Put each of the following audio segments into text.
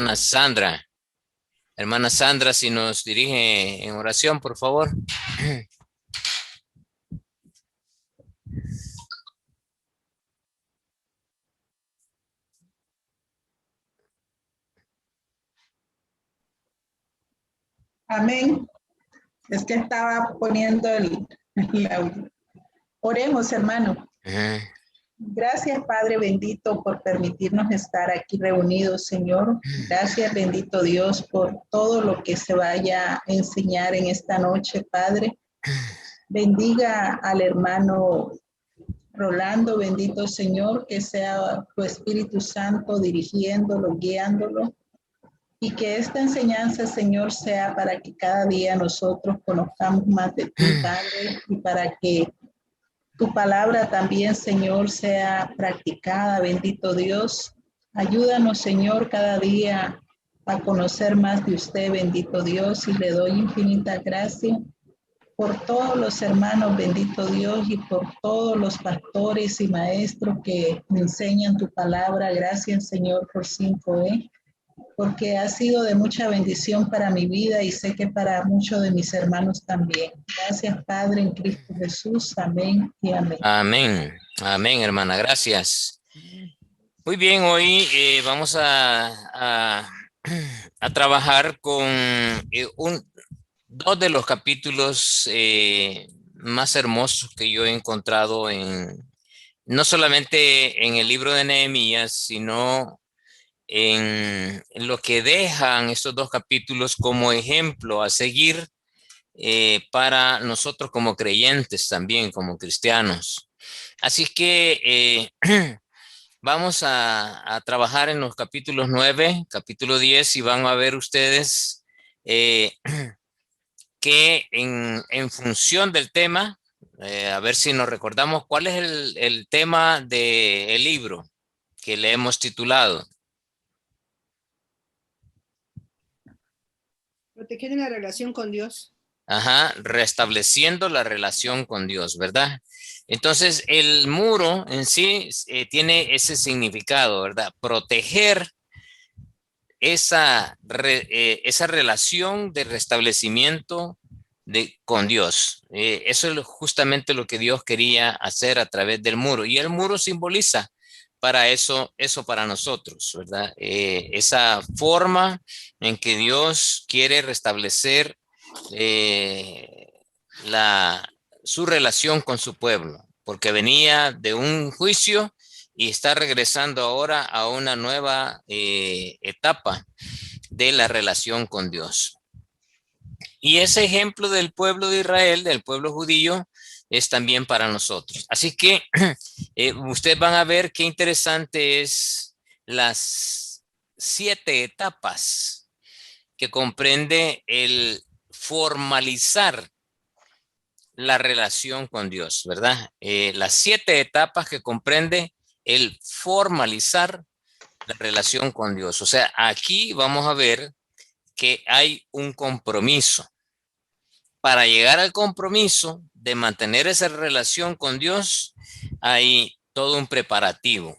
hermana Sandra. Hermana Sandra, si nos dirige en oración, por favor. Amén. Es que estaba poniendo el audio. Oremos, hermano. Gracias, Padre bendito, por permitirnos estar aquí reunidos, Señor. Gracias, bendito Dios, por todo lo que se vaya a enseñar en esta noche, Padre. Bendiga al hermano Rolando, bendito Señor, que sea tu Espíritu Santo dirigiéndolo, guiándolo. Y que esta enseñanza, Señor, sea para que cada día nosotros conozcamos más de ti, Padre, y para que tu palabra también, Señor, sea practicada, bendito Dios. Ayúdanos, Señor, cada día a conocer más de usted, bendito Dios, y le doy infinita gracia por todos los hermanos, bendito Dios, y por todos los pastores y maestros que me enseñan tu palabra. Gracias, Señor, por 5E, porque ha sido de mucha bendición para mi vida y sé que para muchos de mis hermanos también. Gracias, Padre, en Cristo Jesús. Amén y amén. Amén. Amén, hermana. Gracias. Muy bien, hoy vamos a trabajar con dos de los capítulos más hermosos que yo he encontrado no solamente en el libro de Nehemías, sino en lo que dejan estos dos capítulos como ejemplo a seguir para nosotros como creyentes también, como cristianos. Así que vamos a trabajar en los capítulos 9, capítulo 10, y van a ver ustedes que en función del tema, a ver si nos recordamos cuál es el tema del libro que le hemos titulado. Proteger en la relación con Dios. Ajá, restableciendo la relación con Dios, ¿verdad? Entonces, el muro en sí tiene ese significado, ¿verdad? Proteger esa relación de restablecimiento con Dios. Eso es justamente lo que Dios quería hacer a través del muro. Y el muro simboliza para eso para nosotros, ¿verdad? Esa forma en que Dios quiere restablecer eh, su relación con su pueblo, porque venía de un juicio y está regresando ahora a una nueva etapa de la relación con Dios. Y ese ejemplo del pueblo de Israel, del pueblo judío, es también para nosotros. Así que ustedes van a ver qué interesante es las 7 etapas que comprende el formalizar la relación con Dios, ¿verdad? Las 7 etapas que comprende el formalizar la relación con Dios. O sea, aquí vamos a ver que hay un compromiso. Para llegar al compromiso de mantener esa relación con Dios, hay todo un preparativo.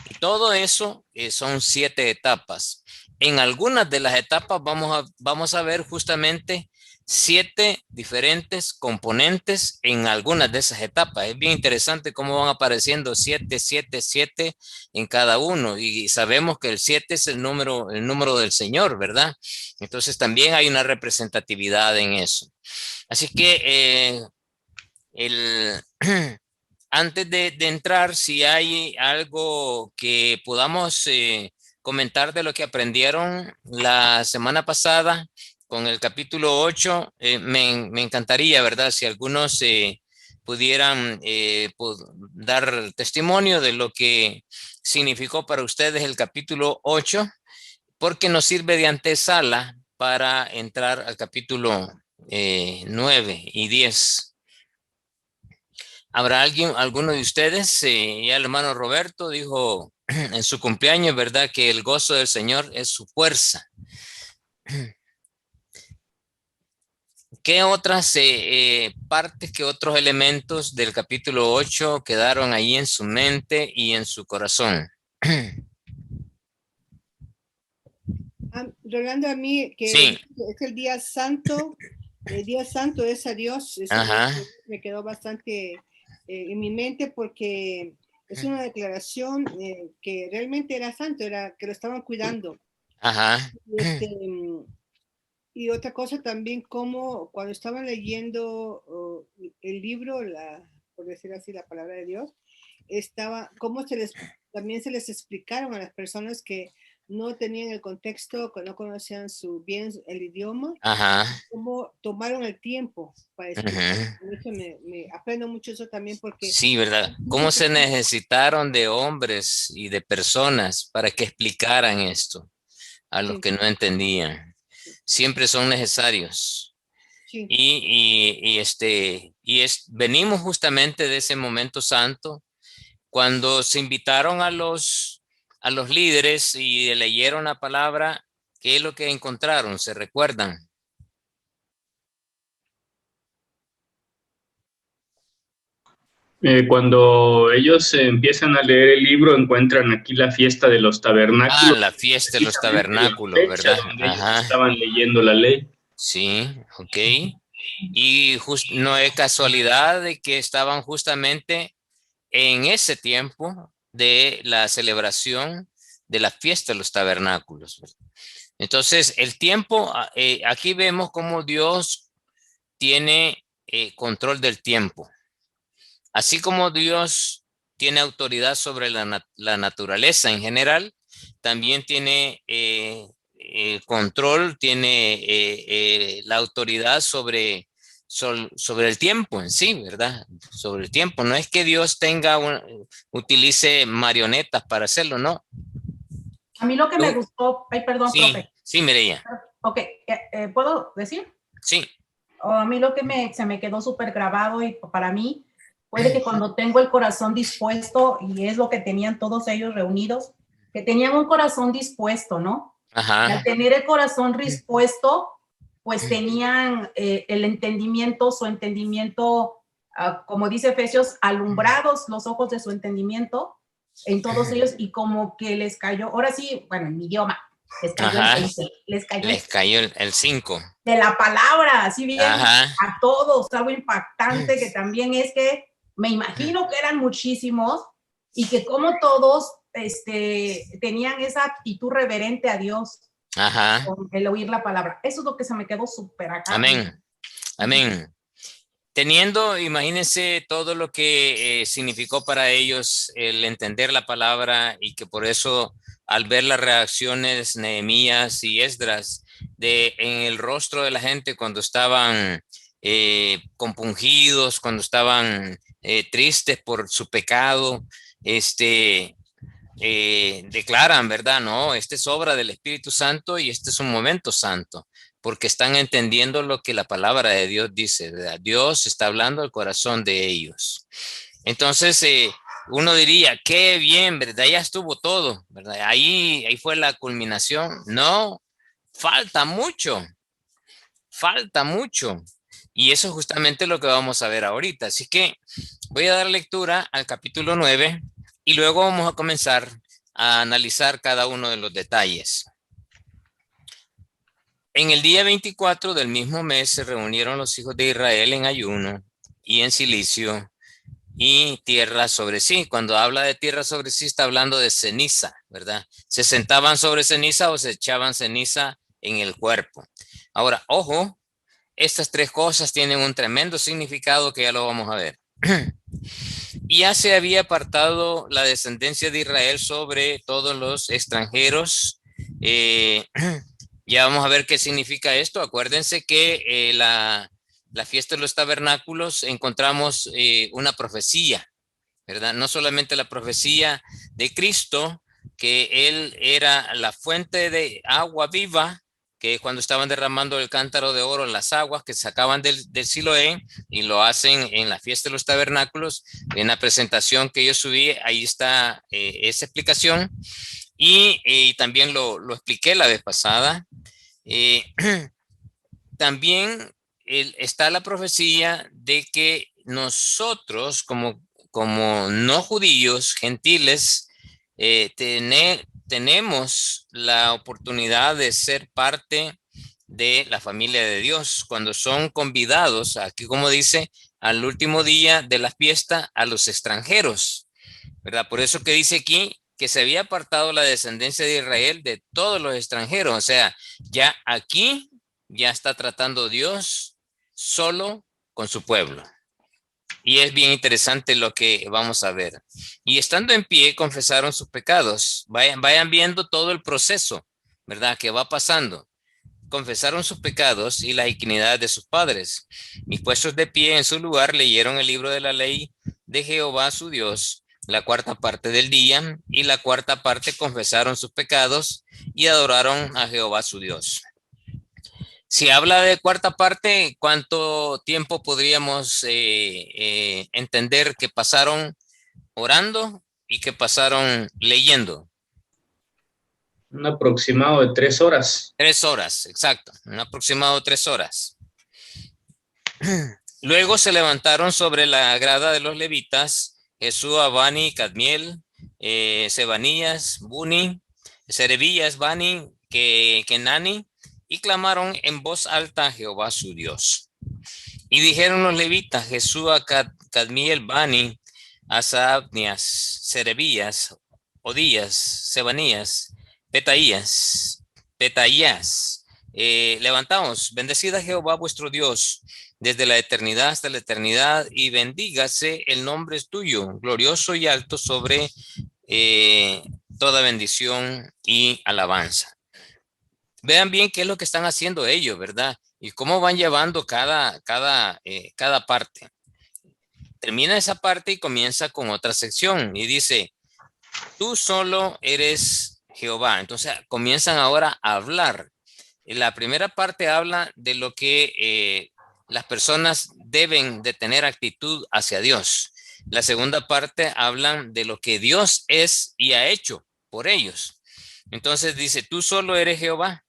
Y todo eso son 7 etapas. En algunas de las etapas vamos a ver justamente 7 diferentes componentes en algunas de esas etapas. Es bien interesante cómo van apareciendo 7, 7, 7 en cada uno. Y sabemos que el 7 es el número del Señor, ¿verdad? Entonces también hay una representatividad en eso. Así que el... antes de entrar, si hay algo que podamos comentar de lo que aprendieron la semana pasada con el capítulo 8, me encantaría, ¿verdad? Si algunos pudieran dar testimonio de lo que significó para ustedes el capítulo 8, porque nos sirve de antesala para entrar al capítulo 9 y 10. ¿Habrá alguno de ustedes? Ya el hermano Roberto dijo en su cumpleaños, ¿verdad? Que el gozo del Señor es su fuerza. ¿Qué otras partes, qué otros elementos del capítulo 8 quedaron ahí en su mente y en su corazón? Rolando, a mí que Sí. es el día santo es a Dios, eso Ajá. me quedó bastante en mi mente porque es una declaración que realmente era santo, era que lo estaban cuidando. Ajá. Y, y otra cosa también, como cuando estaban leyendo el libro, por decir así, la palabra de Dios, cómo también se les explicaron a las personas que no tenían el contexto, que no conocían bien el idioma, Ajá. cómo tomaron el tiempo para explicar. Ujú. Eso me aprendo mucho eso también porque Sí, ¿verdad? ¿Cómo se necesitaron de hombres y de personas para que explicaran esto a los sí, que no entendían? Siempre son necesarios. sí, Venimos justamente de ese momento santo cuando se invitaron a los líderes y leyeron la palabra. ¿Qué es lo que encontraron? ¿Se recuerdan? Cuando ellos empiezan a leer el libro, encuentran aquí la fiesta de los Ah, tabernáculos, la fiesta de los precisamente la tabernáculos, fecha ¿verdad? donde ellos Ajá. estaban leyendo la ley. Sí, ok. Y no es casualidad de que estaban justamente en ese tiempo de la celebración de la fiesta de los tabernáculos. Entonces, el tiempo, aquí vemos cómo Dios tiene control del tiempo. Así como Dios tiene autoridad sobre la naturaleza en general, también tiene control, tiene la autoridad sobre el tiempo en sí, ¿verdad? Sobre el tiempo. No es que Dios utilice marionetas para hacerlo, no. A mí lo que me gustó, ay, perdón, Sí, profe. sí, Mireya. Ok, ¿puedo decir? Sí. A mí lo que se me quedó súper grabado y para mí fue de que cuando tengo el corazón dispuesto, y es lo que tenían todos ellos reunidos, que tenían un corazón dispuesto, ¿no? Y al Ajá. tener el corazón dispuesto, pues tenían el entendimiento, su entendimiento, como dice Efesios, alumbrados los ojos de su entendimiento en todos ellos y como que les cayó, ahora sí, bueno, en mi idioma, les cayó el Ajá. 20, les cayó Les cayó el 5. de la palabra, así bien Ajá. a todos, algo impactante que también es que me imagino que eran muchísimos y que como todos tenían esa actitud reverente a Dios Ajá. con el oír la palabra. Eso es lo que se me quedó súper acá. Amén. Amén. Teniendo, imagínense todo lo que significó para ellos el entender la palabra y que por eso al ver las reacciones Nehemías y Esdras en el rostro de la gente cuando estaban compungidos, cuando estaban tristes por su pecado, declaran, ¿verdad? No, este es obra del Espíritu Santo y este es un momento santo, porque están entendiendo lo que la palabra de Dios dice, ¿verdad? Dios está hablando al corazón de ellos. Entonces, uno diría, qué bien, ¿verdad? Ya estuvo todo, ¿verdad? Ahí fue la culminación. No, falta mucho, falta mucho. Y eso es justamente lo que vamos a ver ahorita. Así que voy a dar lectura al capítulo 9 y luego vamos a comenzar a analizar cada uno de los detalles. En el día 24 del mismo mes se reunieron los hijos de Israel en ayuno y en silicio y tierra sobre sí. Cuando habla de tierra sobre sí está hablando de ceniza, ¿verdad? Se sentaban sobre ceniza o se echaban ceniza en el cuerpo. Ahora, ojo, estas tres cosas tienen un tremendo significado que ya lo vamos a ver. Y ya se había apartado la descendencia de Israel sobre todos los extranjeros. Ya vamos a ver qué significa esto. Acuérdense que la fiesta de los tabernáculos encontramos una profecía, ¿verdad? No solamente la profecía de Cristo, que Él era la fuente de agua viva, que cuando estaban derramando el cántaro de oro, las aguas que sacaban del Siloé, y lo hacen en la fiesta de los tabernáculos, en la presentación que yo subí, ahí está esa explicación, y también lo expliqué la vez pasada. También está la profecía de que nosotros como no judíos, gentiles, tenemos la oportunidad de ser parte de la familia de Dios cuando son convidados, aquí como dice, al último día de la fiesta a los extranjeros, ¿verdad? Por eso que dice aquí que se había apartado la descendencia de Israel de todos los extranjeros. O sea, ya aquí ya está tratando Dios solo con su pueblo. Y es bien interesante lo que vamos a ver. Y estando en pie, confesaron sus pecados. Vayan viendo todo el proceso, ¿verdad? Que va pasando. Confesaron sus pecados y las iniquidades de sus padres. Y puestos de pie en su lugar, leyeron el libro de la ley de Jehová su Dios, la cuarta parte del día, y la cuarta parte confesaron sus pecados y adoraron a Jehová su Dios. Si habla de cuarta parte, ¿cuánto tiempo podríamos entender que pasaron orando y que pasaron leyendo? Un aproximado de 3 horas. 3 horas, exacto, un aproximado de 3 horas. Luego se levantaron sobre la grada de los levitas, Jesúa, Bani, Cadmiel, Sebanías, Buni, Serebillas, Bani, Kenani, y clamaron en voz alta a Jehová su Dios. Y dijeron los levitas, Jesúa, Cadmiel, Bani, Asabnias, Serebillas, Odías, Sebanías, Petaías, levantamos, bendecida Jehová vuestro Dios desde la eternidad hasta la eternidad, y bendígase el nombre tuyo, glorioso y alto sobre toda bendición y alabanza. Vean bien qué es lo que están haciendo ellos, ¿verdad? Y cómo van llevando cada parte. Termina esa parte y comienza con otra sección y dice, tú solo eres Jehová. Entonces comienzan ahora a hablar. La primera parte habla de lo que las personas deben de tener actitud hacia Dios. La segunda parte hablan de lo que Dios es y ha hecho por ellos. Entonces dice, tú solo eres Jehová.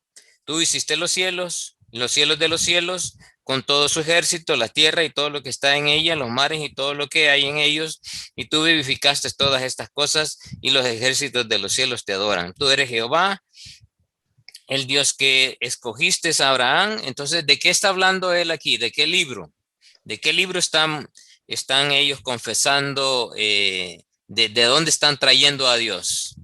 Tú hiciste los cielos de los cielos, con todo su ejército, la tierra y todo lo que está en ella, los mares y todo lo que hay en ellos, y tú vivificaste todas estas cosas, y los ejércitos de los cielos te adoran. Tú eres Jehová, el Dios que escogiste a Abraham. Entonces, ¿de qué está hablando él aquí? ¿De qué libro? ¿De qué libro están ellos confesando? ¿De dónde están trayendo a Dios?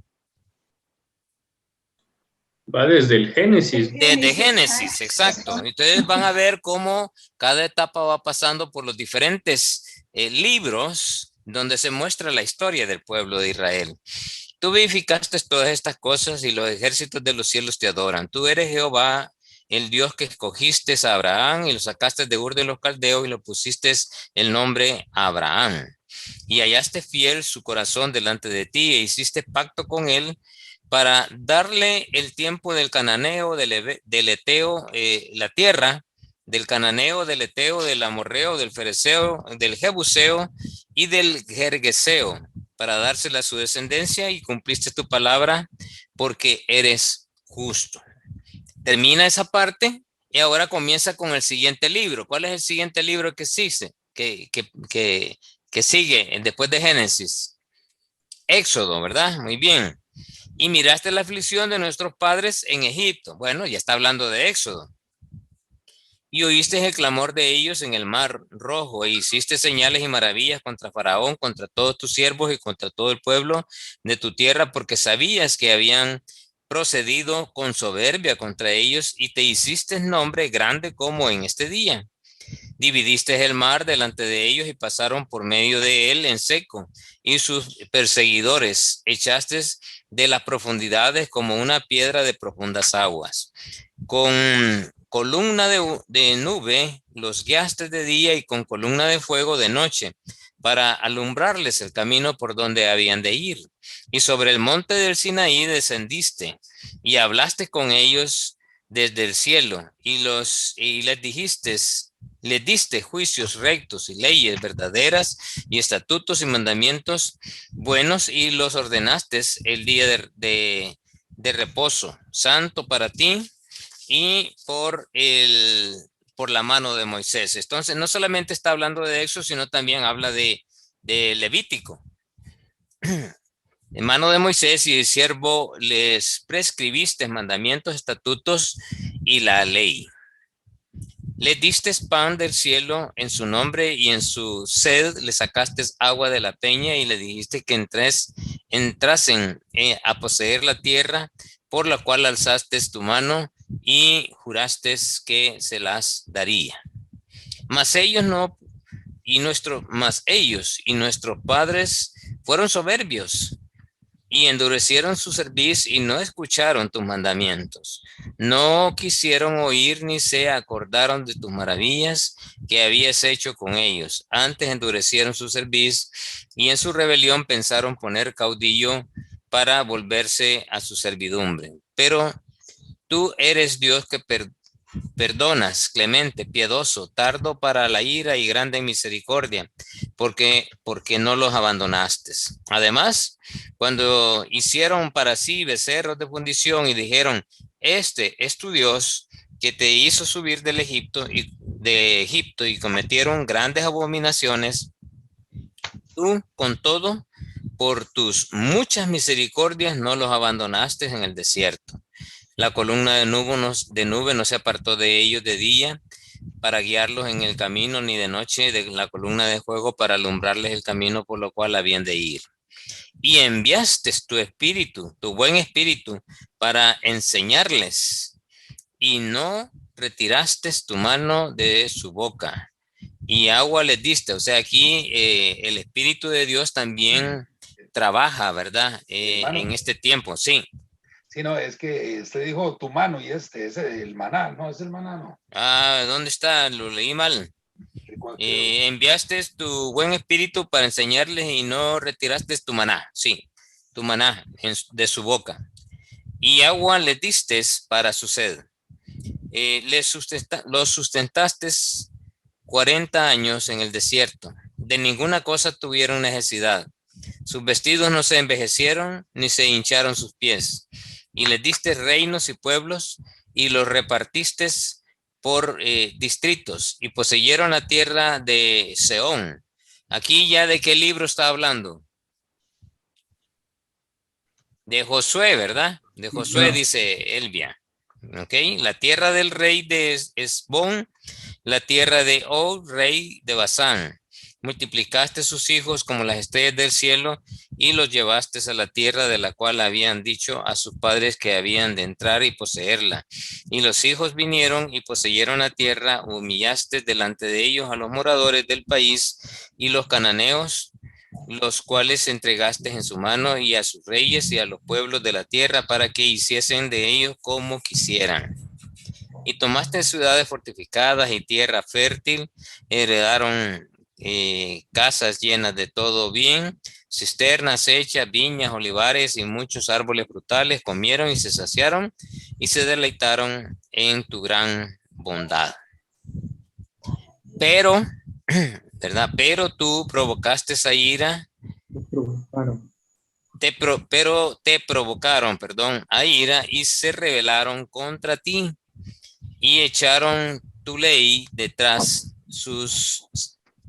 Va desde el Génesis. Desde Génesis, exacto. Ustedes van a ver cómo cada etapa va pasando por los diferentes libros donde se muestra la historia del pueblo de Israel. Tú vivificaste todas estas cosas y los ejércitos de los cielos te adoran. Tú eres Jehová, el Dios que escogiste a Abraham y lo sacaste de Ur de los Caldeos y lo pusiste el nombre Abraham. Y hallaste fiel su corazón delante de ti e hiciste pacto con él para darle el tiempo del cananeo, del eteo, la tierra, del cananeo, del eteo, del amorreo, del fereceo, del jebuseo y del gergeseo, para dársela a su descendencia, y cumpliste tu palabra porque eres justo. Termina esa parte y ahora comienza con el siguiente libro. ¿Cuál es el siguiente libro que sigue? Que sigue después de Génesis. Éxodo, ¿verdad? Muy bien. Y miraste la aflicción de nuestros padres en Egipto. Bueno, ya está hablando de Éxodo. Y oíste el clamor de ellos en el mar rojo, e hiciste señales y maravillas contra Faraón, contra todos tus siervos y contra todo el pueblo de tu tierra, porque sabías que habían procedido con soberbia contra ellos, y te hiciste nombre grande como en este día. Dividiste el mar delante de ellos y pasaron por medio de él en seco, y sus perseguidores echaste de las profundidades como una piedra de profundas aguas. Con columna de nube los guiaste de día y con columna de fuego de noche, para alumbrarles el camino por donde habían de ir. Y sobre el monte del Sinaí descendiste y hablaste con ellos desde el cielo, y les diste juicios rectos y leyes verdaderas y estatutos y mandamientos buenos, y los ordenaste el día de reposo santo para ti, y por la mano de Moisés. Entonces, no solamente está hablando de Éxodo, sino también habla de Levítico. En mano de Moisés y el siervo les prescribiste mandamientos, estatutos y la ley. Le diste pan del cielo en su nombre y en su sed le sacaste agua de la peña y le dijiste que entrasen a poseer la tierra por la cual alzaste tu mano y juraste que se las daría. Mas ellos y nuestros padres fueron soberbios y endurecieron su cerviz y no escucharon tus mandamientos. No quisieron oír ni se acordaron de tus maravillas que habías hecho con ellos. Antes endurecieron su cerviz y en su rebelión pensaron poner caudillo para volverse a su servidumbre. Pero tú eres Dios que perdonas, clemente, piadoso, tardo para la ira y grande en misericordia, porque no los abandonaste. Además, cuando hicieron para sí becerros de fundición y dijeron, este es tu Dios que te hizo subir de Egipto y cometieron grandes abominaciones, tú con todo, por tus muchas misericordias no los abandonaste en el desierto. La columna de nube no se apartó de ellos de día para guiarlos en el camino, ni de noche de la columna de fuego para alumbrarles el camino por lo cual habían de ir. Y enviaste tu espíritu, tu buen espíritu, para enseñarles, y no retiraste tu mano de su boca. Y agua les diste. O sea, aquí el Espíritu de Dios también trabaja, ¿verdad? En este tiempo, sí. Sí, no, es que usted dijo tu mano y es el maná, no, es el maná, no. Ah, ¿dónde está? Lo leí mal. Enviaste tu buen espíritu para enseñarles y no retiraste tu maná, sí, tu maná de su boca. Y agua les diste para su sed. Los sustentaste 40 años en el desierto. De ninguna cosa tuvieron necesidad. Sus vestidos no se envejecieron ni se hincharon sus pies. Y les diste reinos y pueblos y los repartiste por distritos y poseyeron la tierra de Seón. Aquí ya de qué libro está hablando. De Josué, ¿verdad? De Josué, dice Elvia. Ok, la tierra del rey de Esbón, la tierra de Og, rey de Basán. Multiplicaste sus hijos como las estrellas del cielo y los llevaste a la tierra de la cual habían dicho a sus padres que habían de entrar y poseerla. Y los hijos vinieron y poseyeron la tierra, humillaste delante de ellos a los moradores del país y los cananeos, los cuales entregaste en su mano y a sus reyes y a los pueblos de la tierra para que hiciesen de ellos como quisieran. Y tomaste ciudades fortificadas y tierra fértil, heredaron casas llenas de todo bien, cisternas hechas, viñas, olivares y muchos árboles frutales, comieron y se saciaron y se deleitaron en tu gran bondad. Pero, ¿verdad? Pero tú provocaste esa ira. Te provocaron, a ira y se rebelaron contra ti y echaron tu ley detrás sus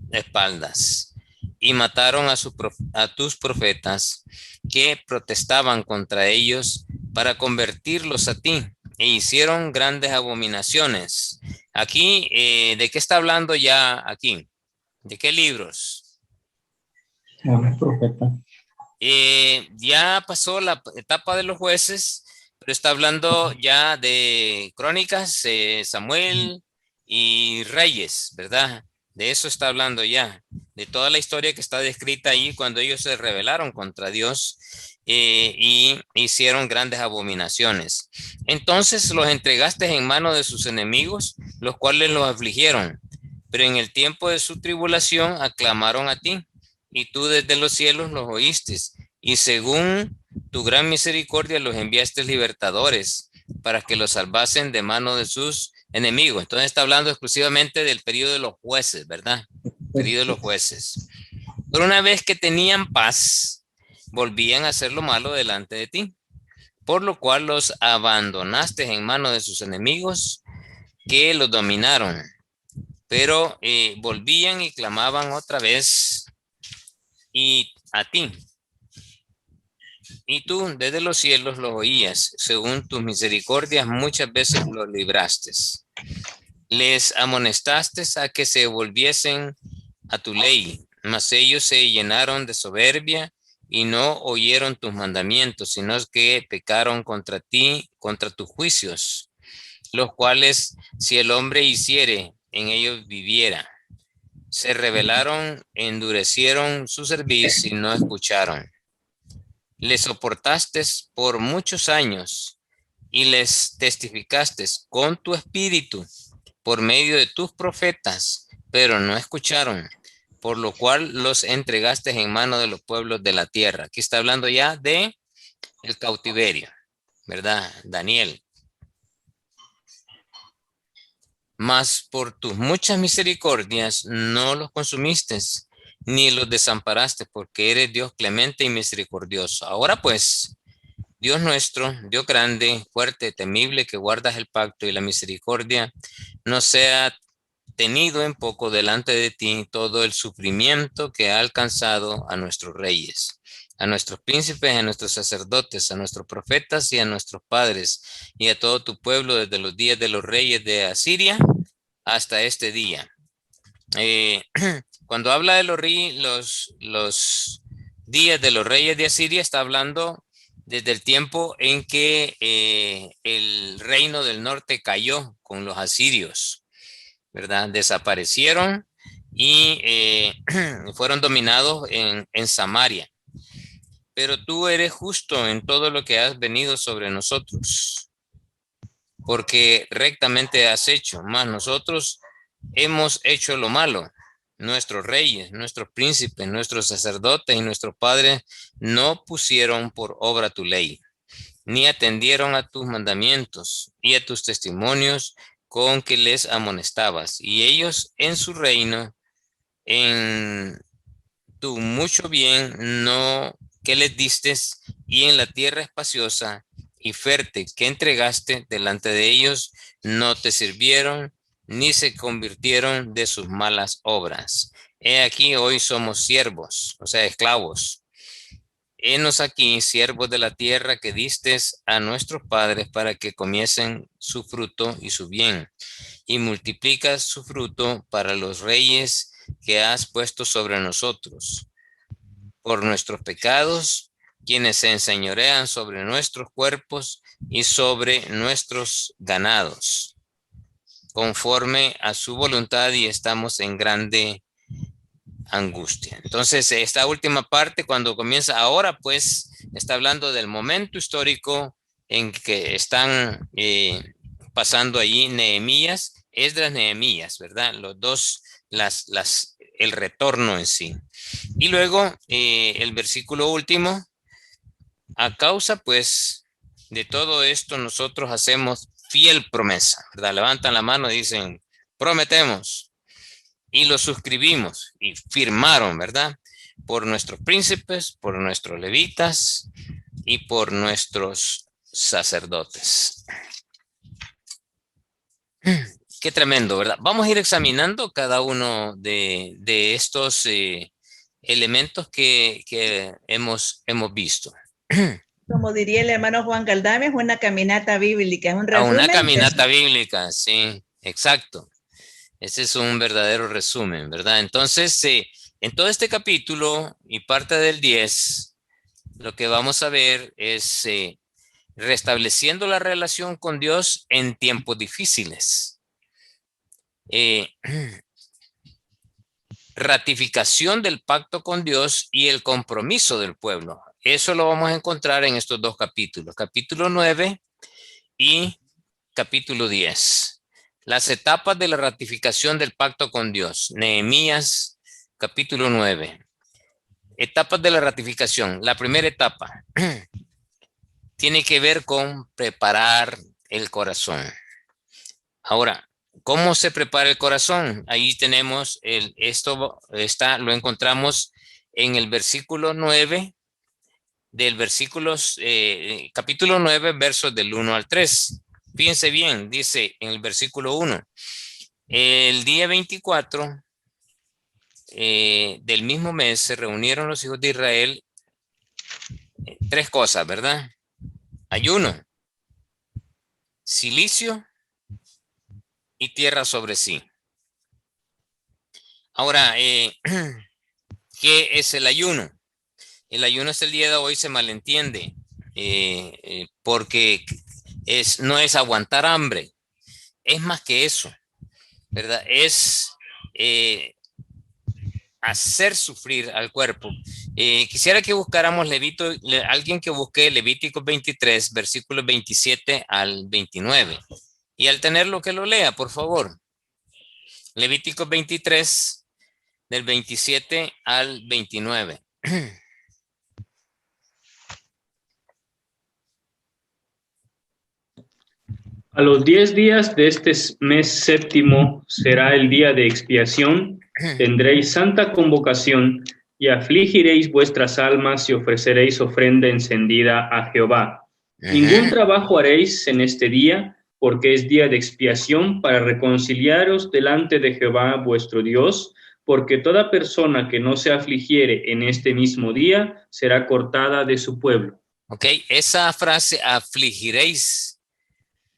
espaldas y mataron a tus profetas que protestaban contra ellos para convertirlos a ti e hicieron grandes abominaciones. Aquí, ¿de qué está hablando ya aquí? ¿De qué libros? Profeta. Ya pasó la etapa de los jueces, pero está hablando ya de Crónicas, Samuel y Reyes, ¿verdad? De eso está hablando ya, de toda la historia que está descrita ahí cuando ellos se rebelaron contra Dios y hicieron grandes abominaciones. Entonces los entregaste en mano de sus enemigos, los cuales los afligieron, pero en el tiempo de su tribulación aclamaron a ti y tú desde los cielos los oíste y según tu gran misericordia los enviaste libertadores para que los salvasen de mano de sus enemigos. Entonces está hablando exclusivamente del periodo de los jueces, ¿verdad? Periodo de los jueces. Pero una vez que tenían paz, volvían a hacer lo malo delante de ti, por lo cual los abandonaste en manos de sus enemigos que los dominaron. Pero volvían y clamaban otra vez y a ti. Y tú desde los cielos los oías, según tus misericordias muchas veces los libraste. Les amonestaste a que se volviesen a tu ley, mas ellos se llenaron de soberbia y no oyeron tus mandamientos, sino que pecaron contra ti, contra tus juicios, los cuales si el hombre hiciere, en ellos viviera. Se rebelaron, endurecieron su cerviz y no escucharon. Les soportaste por muchos años y les testificaste con tu espíritu por medio de tus profetas, pero no escucharon, por lo cual los entregaste en manos de los pueblos de la tierra. Aquí está hablando ya de el cautiverio, ¿verdad? Daniel. Mas por tus muchas misericordias no los consumiste, ni los desamparaste, porque eres Dios clemente y misericordioso. Ahora pues, Dios nuestro, Dios grande, fuerte, temible, que guardas el pacto y la misericordia, no sea tenido en poco delante de ti todo el sufrimiento que ha alcanzado a nuestros reyes, a nuestros príncipes, a nuestros sacerdotes, a nuestros profetas y a nuestros padres, y a todo tu pueblo desde los días de los reyes de Asiria hasta este día. Cuando habla de los días de los reyes de Asiria, está hablando desde el tiempo en que el reino del norte cayó con los asirios, ¿verdad? Desaparecieron y fueron dominados en Samaria. Pero tú eres justo en todo lo que has venido sobre nosotros, porque rectamente has hecho, mas nosotros hemos hecho lo malo. Nuestros reyes, nuestros príncipes, nuestros sacerdotes y nuestros padres no pusieron por obra tu ley, ni atendieron a tus mandamientos y a tus testimonios con que les amonestabas. Y ellos en su reino, en tu mucho bien no que les diste, y en la tierra espaciosa y fértil que entregaste delante de ellos, no te sirvieron, ni se convirtieron de sus malas obras. He aquí, hoy somos siervos, o sea, esclavos. Henos aquí, siervos de la tierra que distes a nuestros padres para que comiesen su fruto y su bien, y multiplicas su fruto para los reyes que has puesto sobre nosotros. Por nuestros pecados, quienes se enseñorean sobre nuestros cuerpos y sobre nuestros ganados, conforme a su voluntad, y estamos en grande angustia. Entonces, esta última parte, cuando comienza ahora, pues, está hablando del momento histórico en que están pasando allí Nehemías, Esdras, Nehemías, ¿verdad? Los dos, el retorno en sí. Y luego, el versículo último, a causa, pues, de todo esto, nosotros hacemos fiel promesa, ¿verdad? Levantan la mano y dicen, prometemos. Y lo suscribimos y firmaron, ¿verdad? Por nuestros príncipes, por nuestros levitas y por nuestros sacerdotes. Qué tremendo, ¿verdad? Vamos a ir examinando cada uno de estos elementos que hemos visto. Como diría el hermano Juan Galdames, una caminata bíblica, es un A una resumen. caminata bíblica, sí, exacto. Ese es un verdadero resumen, ¿verdad? Entonces, en todo este capítulo y parte del 10, lo que vamos a ver es restableciendo la relación con Dios en tiempos difíciles. Ratificación del pacto con Dios y el compromiso del pueblo. Eso lo vamos a encontrar en estos dos capítulos, capítulo 9 y capítulo 10. Las etapas de la ratificación del pacto con Dios. Nehemías, capítulo 9. Etapas de la ratificación. La primera etapa tiene que ver con preparar el corazón. Ahora, ¿cómo se prepara el corazón? Ahí tenemos, lo encontramos en el versículo 9, capítulo 9, versos del 1 al 3. Fíjense bien, dice en el versículo 1, el día 24 del mismo mes se reunieron los hijos de Israel tres cosas, ¿verdad? Ayuno, cilicio y tierra sobre sí. Ahora, ¿qué es el ayuno? El ayuno es el día de hoy, se malentiende, porque no es aguantar hambre, es más que eso, ¿verdad? Es hacer sufrir al cuerpo. Quisiera que buscáramos alguien que busque Levítico 23, versículos 27 al 29. Y al tenerlo, que lo lea, por favor. Levítico 23, del 27 al 29. A los 10 días de este mes séptimo será el día de expiación. Tendréis santa convocación y afligiréis vuestras almas y ofreceréis ofrenda encendida a Jehová. Ningún trabajo haréis en este día, porque es día de expiación para reconciliaros delante de Jehová vuestro Dios, porque toda persona que no se afligiere en este mismo día será cortada de su pueblo. Ok, esa frase, afligiréis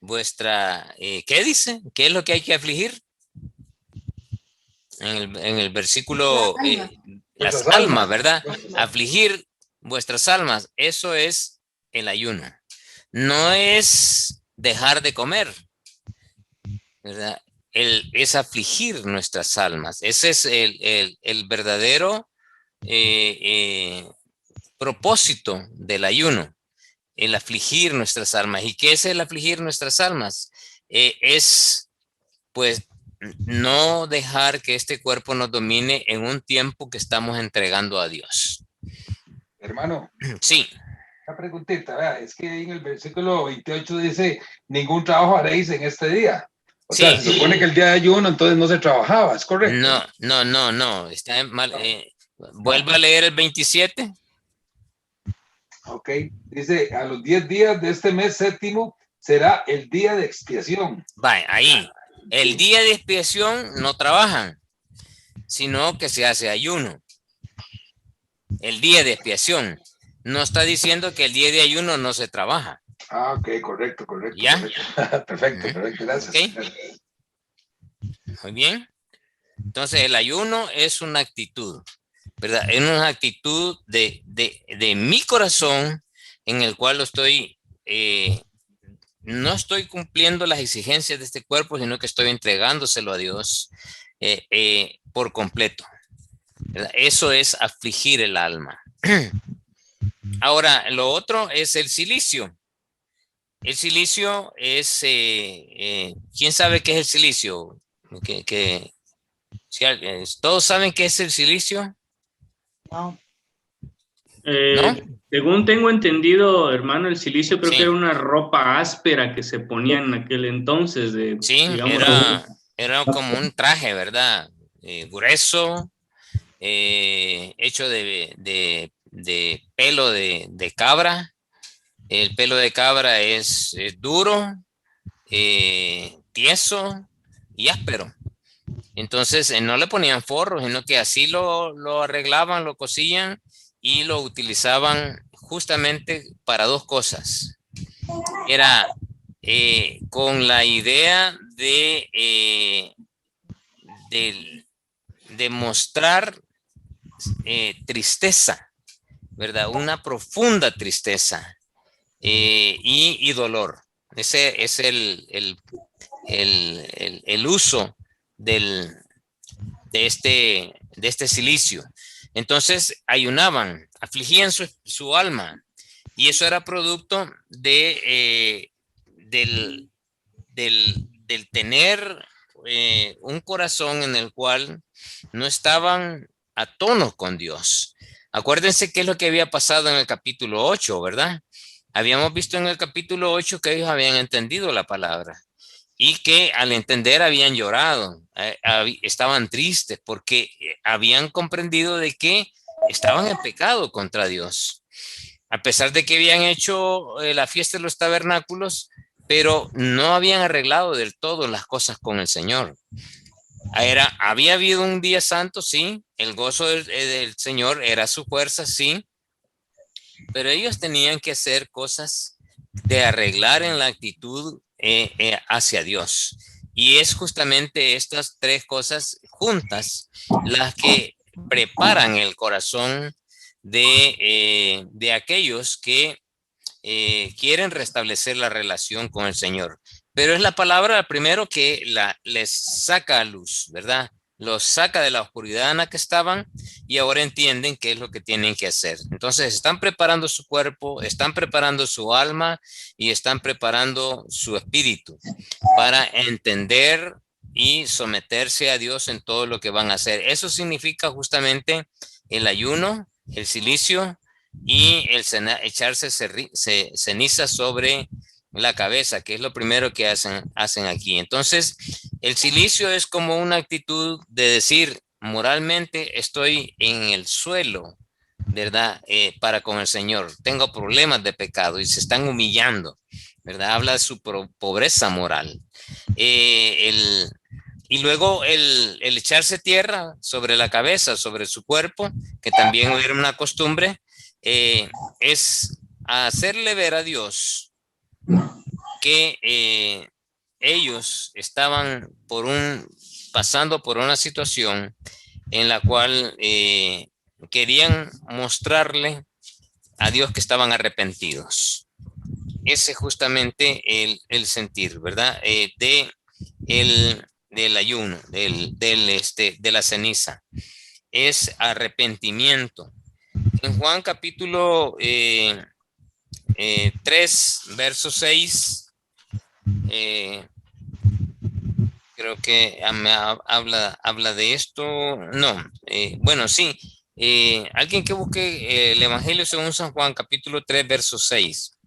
vuestra, ¿qué dice? ¿Qué es lo que hay que afligir? En el versículo, las almas, ¿verdad? Afligir vuestras almas, eso es el ayuno. No es dejar de comer, ¿verdad? Es afligir nuestras almas. Ese es el verdadero propósito del ayuno, el afligir nuestras almas. ¿Y qué es el afligir nuestras almas? Es, pues, no dejar que este cuerpo nos domine en un tiempo que estamos entregando a Dios. Hermano. Sí. Una preguntita, vea, es que en el versículo 28 dice, ningún trabajo haréis en este día. O sea, se supone que el día de ayuno entonces no se trabajaba, ¿es correcto? No, está mal. Vuelva a leer el 27. Ok, dice, a los 10 días de este mes séptimo será el día de expiación. Vaya, ahí. El día de expiación no trabajan, sino que se hace ayuno. El día de expiación. No está diciendo que el día de ayuno no se trabaja. Ah, ok, correcto. ¿Ya? Correcto. Perfecto, gracias. Okay. Muy bien. Entonces, el ayuno es una actitud, ¿verdad? Es una actitud de mi corazón en el cual no estoy cumpliendo las exigencias de este cuerpo, sino que estoy entregándoselo a Dios por completo, ¿verdad? Eso es afligir el alma. Ahora, lo otro es el cilicio. El cilicio es, ¿quién sabe qué es el cilicio? ¿Todos saben qué es el silicio? No. ¿No? Según tengo entendido, hermano, el silicio creo que era una ropa áspera que se ponía en aquel entonces. Sí, era como un traje, ¿verdad? Grueso, hecho de pelo de cabra. El pelo de cabra es duro, tieso y áspero. Entonces no le ponían forros, sino que así lo arreglaban, lo cosían y lo utilizaban justamente para dos cosas. Era con la idea de mostrar tristeza, ¿verdad? Una profunda tristeza y dolor. Ese es el uso de este cilicio. Entonces ayunaban, afligían su alma, y eso era producto del tener un corazón en el cual no estaban a tono con Dios. Acuérdense qué es lo que había pasado en el capítulo 8, ¿verdad? Habíamos visto en el capítulo 8 que ellos habían entendido la palabra y que al entender habían llorado, estaban tristes porque habían comprendido de que estaban en pecado contra Dios. A pesar de que habían hecho la fiesta de los tabernáculos, pero no habían arreglado del todo las cosas con el Señor. Había habido un día santo, sí, el gozo del Señor era su fuerza, sí, pero ellos tenían que hacer cosas de arreglar en la actitud hacia Dios. Y es justamente estas tres cosas juntas las que preparan el corazón de aquellos que quieren restablecer la relación con el Señor. Pero es la palabra primero que les saca a luz, ¿verdad? Los saca de la oscuridad en la que estaban y ahora entienden qué es lo que tienen que hacer. Entonces están preparando su cuerpo, están preparando su alma y están preparando su espíritu para entender y someterse a Dios en todo lo que van a hacer. Eso significa justamente el ayuno, el silicio y echarse ceniza sobre la cabeza, que es lo primero que hacen aquí. Entonces, el silicio es como una actitud de decir, moralmente estoy en el suelo, ¿verdad? Para con el Señor. Tengo problemas de pecado y se están humillando, ¿verdad? Habla de su pobreza moral. Y luego el echarse tierra sobre la cabeza, sobre su cuerpo, que también era una costumbre, es hacerle ver a Dios que ellos estaban pasando por una situación en la cual querían mostrarle a Dios que estaban arrepentidos. Ese es justamente el sentir, ¿verdad? Del ayuno, de la ceniza. Es arrepentimiento. En Juan capítulo 3, verso 6, creo que habla de esto. No, bueno, sí. Alguien que busque el Evangelio según San Juan, capítulo 3, verso 6.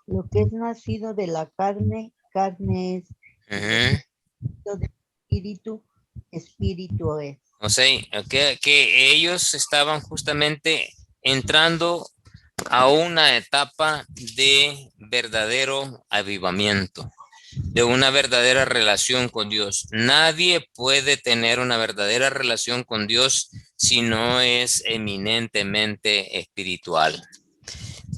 Lo que es nacido de la carne, carne es. Nacido del espíritu, espíritu es. O sea, que ellos estaban justamente entrando a una etapa de verdadero avivamiento, de una verdadera relación con Dios. Nadie puede tener una verdadera relación con Dios si no es eminentemente espiritual.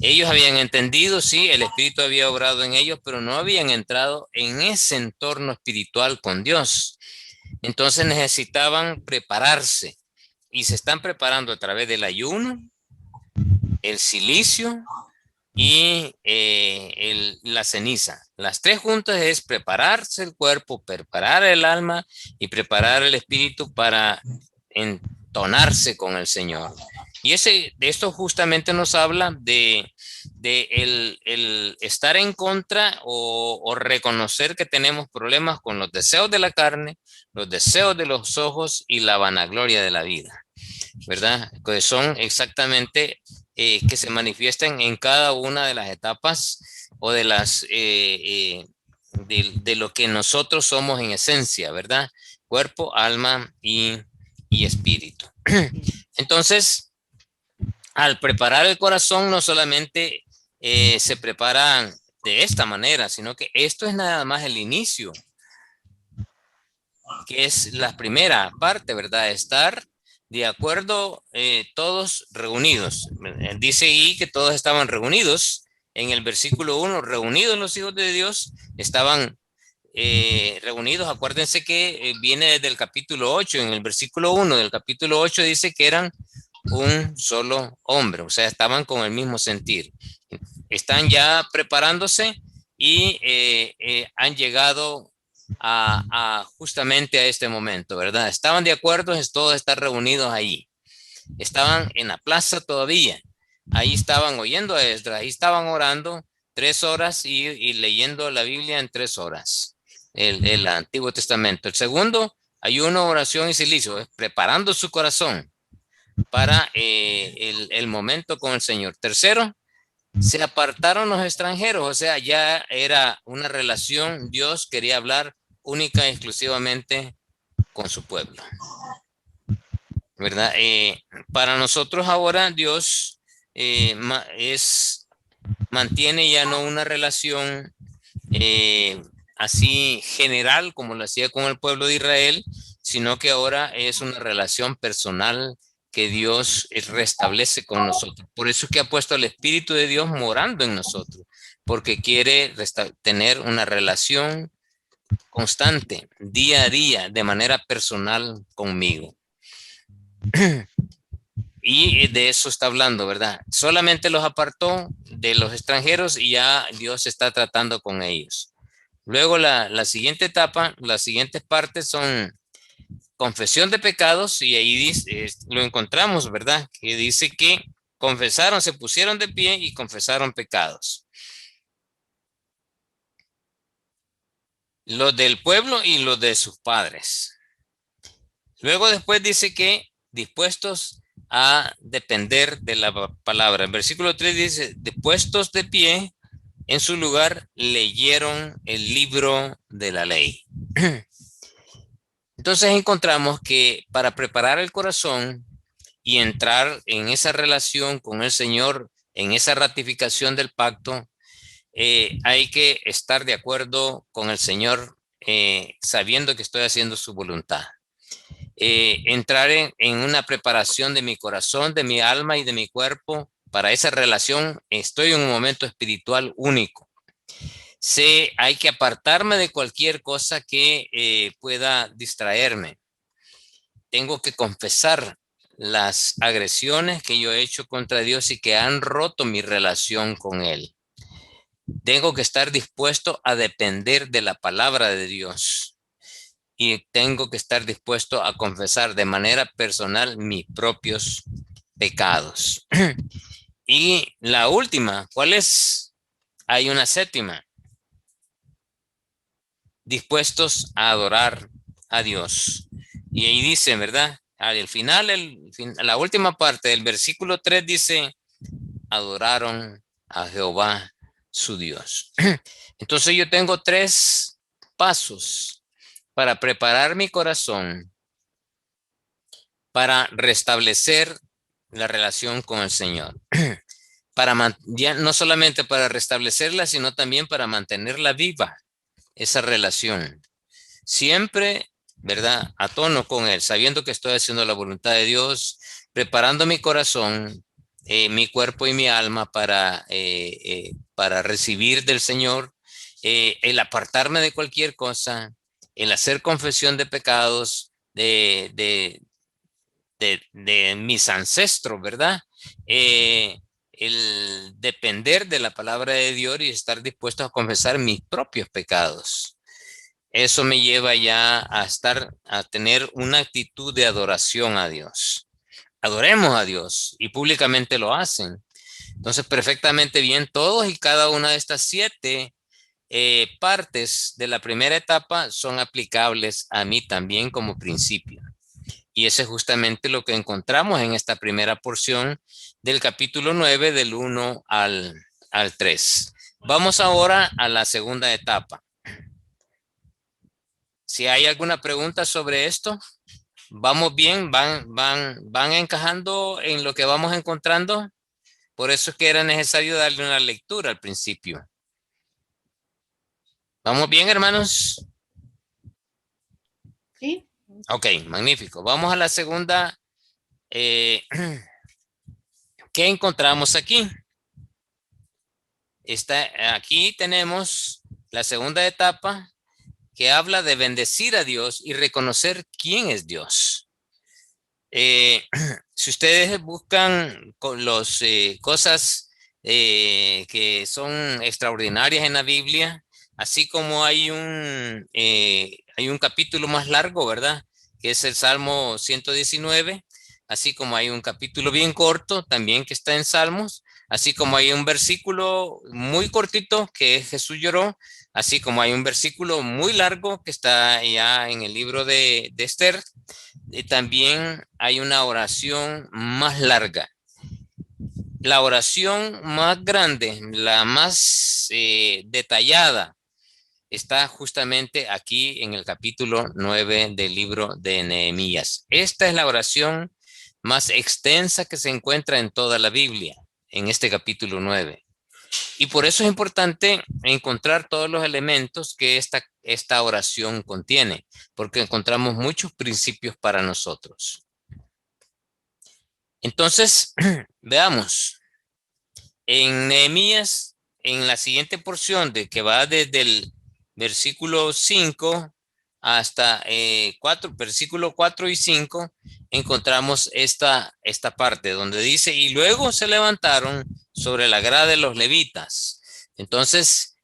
Ellos habían entendido, sí, el Espíritu había obrado en ellos, pero no habían entrado en ese entorno espiritual con Dios. Entonces necesitaban prepararse y se están preparando a través del ayuno, el silicio y la ceniza. Las tres juntas es prepararse el cuerpo, preparar el alma y preparar el espíritu para entonarse con el Señor. Y de esto justamente nos habla de el estar en contra o reconocer que tenemos problemas con los deseos de la carne, los deseos de los ojos y la vanagloria de la vida, ¿verdad? Que son exactamente que se manifiestan en cada una de las etapas o de lo que nosotros somos en esencia, ¿verdad? Cuerpo, alma y espíritu. Entonces, al preparar el corazón, no solamente se prepara de esta manera, sino que esto es nada más el inicio, que es la primera parte, ¿verdad? Estar de acuerdo todos reunidos. Dice ahí que todos estaban reunidos. En el versículo 1, reunidos los hijos de Dios, estaban reunidos. Acuérdense que viene desde el capítulo 8. En el versículo 1 del capítulo 8 dice que eran un solo hombre, o sea, estaban con el mismo sentir. Están ya preparándose y han llegado justamente a este momento, ¿verdad? Estaban de acuerdo, todos están reunidos ahí. Estaban en la plaza todavía. Ahí estaban oyendo a Esdras, ahí estaban orando 3 horas y leyendo la Biblia en 3 horas. El Antiguo Testamento. El segundo, ayuno, oración y silicio, preparando su corazón para el momento con el Señor. Tercero, se apartaron los extranjeros, o sea, ya era una relación, Dios quería hablar única y exclusivamente con su pueblo, ¿verdad? Para nosotros ahora Dios mantiene ya no una relación así general como lo hacía con el pueblo de Israel, sino que ahora es una relación personal que Dios restablece con nosotros. Por eso es que ha puesto el Espíritu de Dios morando en nosotros, porque quiere tener una relación constante, día a día, de manera personal conmigo. Y de eso está hablando, ¿verdad? Solamente los apartó de los extranjeros y ya Dios está tratando con ellos. Luego la siguiente etapa, las siguientes partes son confesión de pecados, y ahí dice, lo encontramos, ¿verdad? Que dice que confesaron, se pusieron de pie y confesaron pecados. Los del pueblo y los de sus padres. Luego después dice que dispuestos a depender de la palabra. El versículo 3 dice, puestos de pie en su lugar, leyeron el libro de la ley. Entonces encontramos que para preparar el corazón y entrar en esa relación con el Señor, en esa ratificación del pacto, hay que estar de acuerdo con el Señor, sabiendo que estoy haciendo su voluntad. Entrar en una preparación de mi corazón, de mi alma y de mi cuerpo para esa relación. Estoy en un momento espiritual único. Hay que apartarme de cualquier cosa que pueda distraerme. Tengo que confesar las agresiones que yo he hecho contra Dios y que han roto mi relación con Él. Tengo que estar dispuesto a depender de la palabra de Dios. Y tengo que estar dispuesto a confesar de manera personal mis propios pecados. Y la última, ¿cuál es? Hay una séptima. Dispuestos a adorar a Dios. Y ahí dice, ¿verdad? Al final, la última parte del versículo 3 dice, adoraron a Jehová su Dios. Entonces yo tengo 3 pasos para preparar mi corazón para restablecer la relación con el Señor. Ya no solamente para restablecerla, sino también para mantenerla viva, esa relación. Siempre, ¿verdad? A tono con Él, sabiendo que estoy haciendo la voluntad de Dios, preparando mi corazón, mi cuerpo y mi alma para recibir del Señor, el apartarme de cualquier cosa, el hacer confesión de pecados de mis ancestros, ¿verdad? El depender de la palabra de Dios y estar dispuesto a confesar mis propios pecados. Eso me lleva ya a tener una actitud de adoración a Dios. Adoremos a Dios, y públicamente lo hacen. Entonces, perfectamente bien, todos y cada una de estas 7 partes de la primera etapa son aplicables a mí también como principio. Y eso es justamente lo que encontramos en esta primera porción del capítulo 9, del 1 al 3. Vamos ahora a la segunda etapa. Si hay alguna pregunta sobre esto, ¿vamos bien? ¿Van encajando en lo que vamos encontrando? Por eso es que era necesario darle una lectura al principio. ¿Vamos bien, hermanos? Sí. Ok, magnífico. Vamos a la segunda. ¿Qué encontramos aquí? Aquí tenemos la segunda etapa, que habla de bendecir a Dios y reconocer quién es Dios. Si ustedes buscan con los cosas que son extraordinarias en la Biblia, así como hay un capítulo más largo, ¿verdad? Que es el Salmo 119, así como hay un capítulo bien corto también que está en Salmos, así como hay un versículo muy cortito que es Jesús lloró, así como hay un versículo muy largo que está ya en el libro de Esther, y también hay una oración más larga. La oración más grande, la más detallada, está justamente aquí en el capítulo 9 del libro de Nehemías. Esta es la oración más extensa que se encuentra en toda la Biblia, en este capítulo 9. Y por eso es importante encontrar todos los elementos que esta oración contiene, porque encontramos muchos principios para nosotros. Entonces, veamos, en Nehemías, en la siguiente porción de que va desde el versículo 5 hasta versículo 4 y 5, encontramos esta parte donde dice, y luego se levantaron sobre la grada de los levitas. Entonces,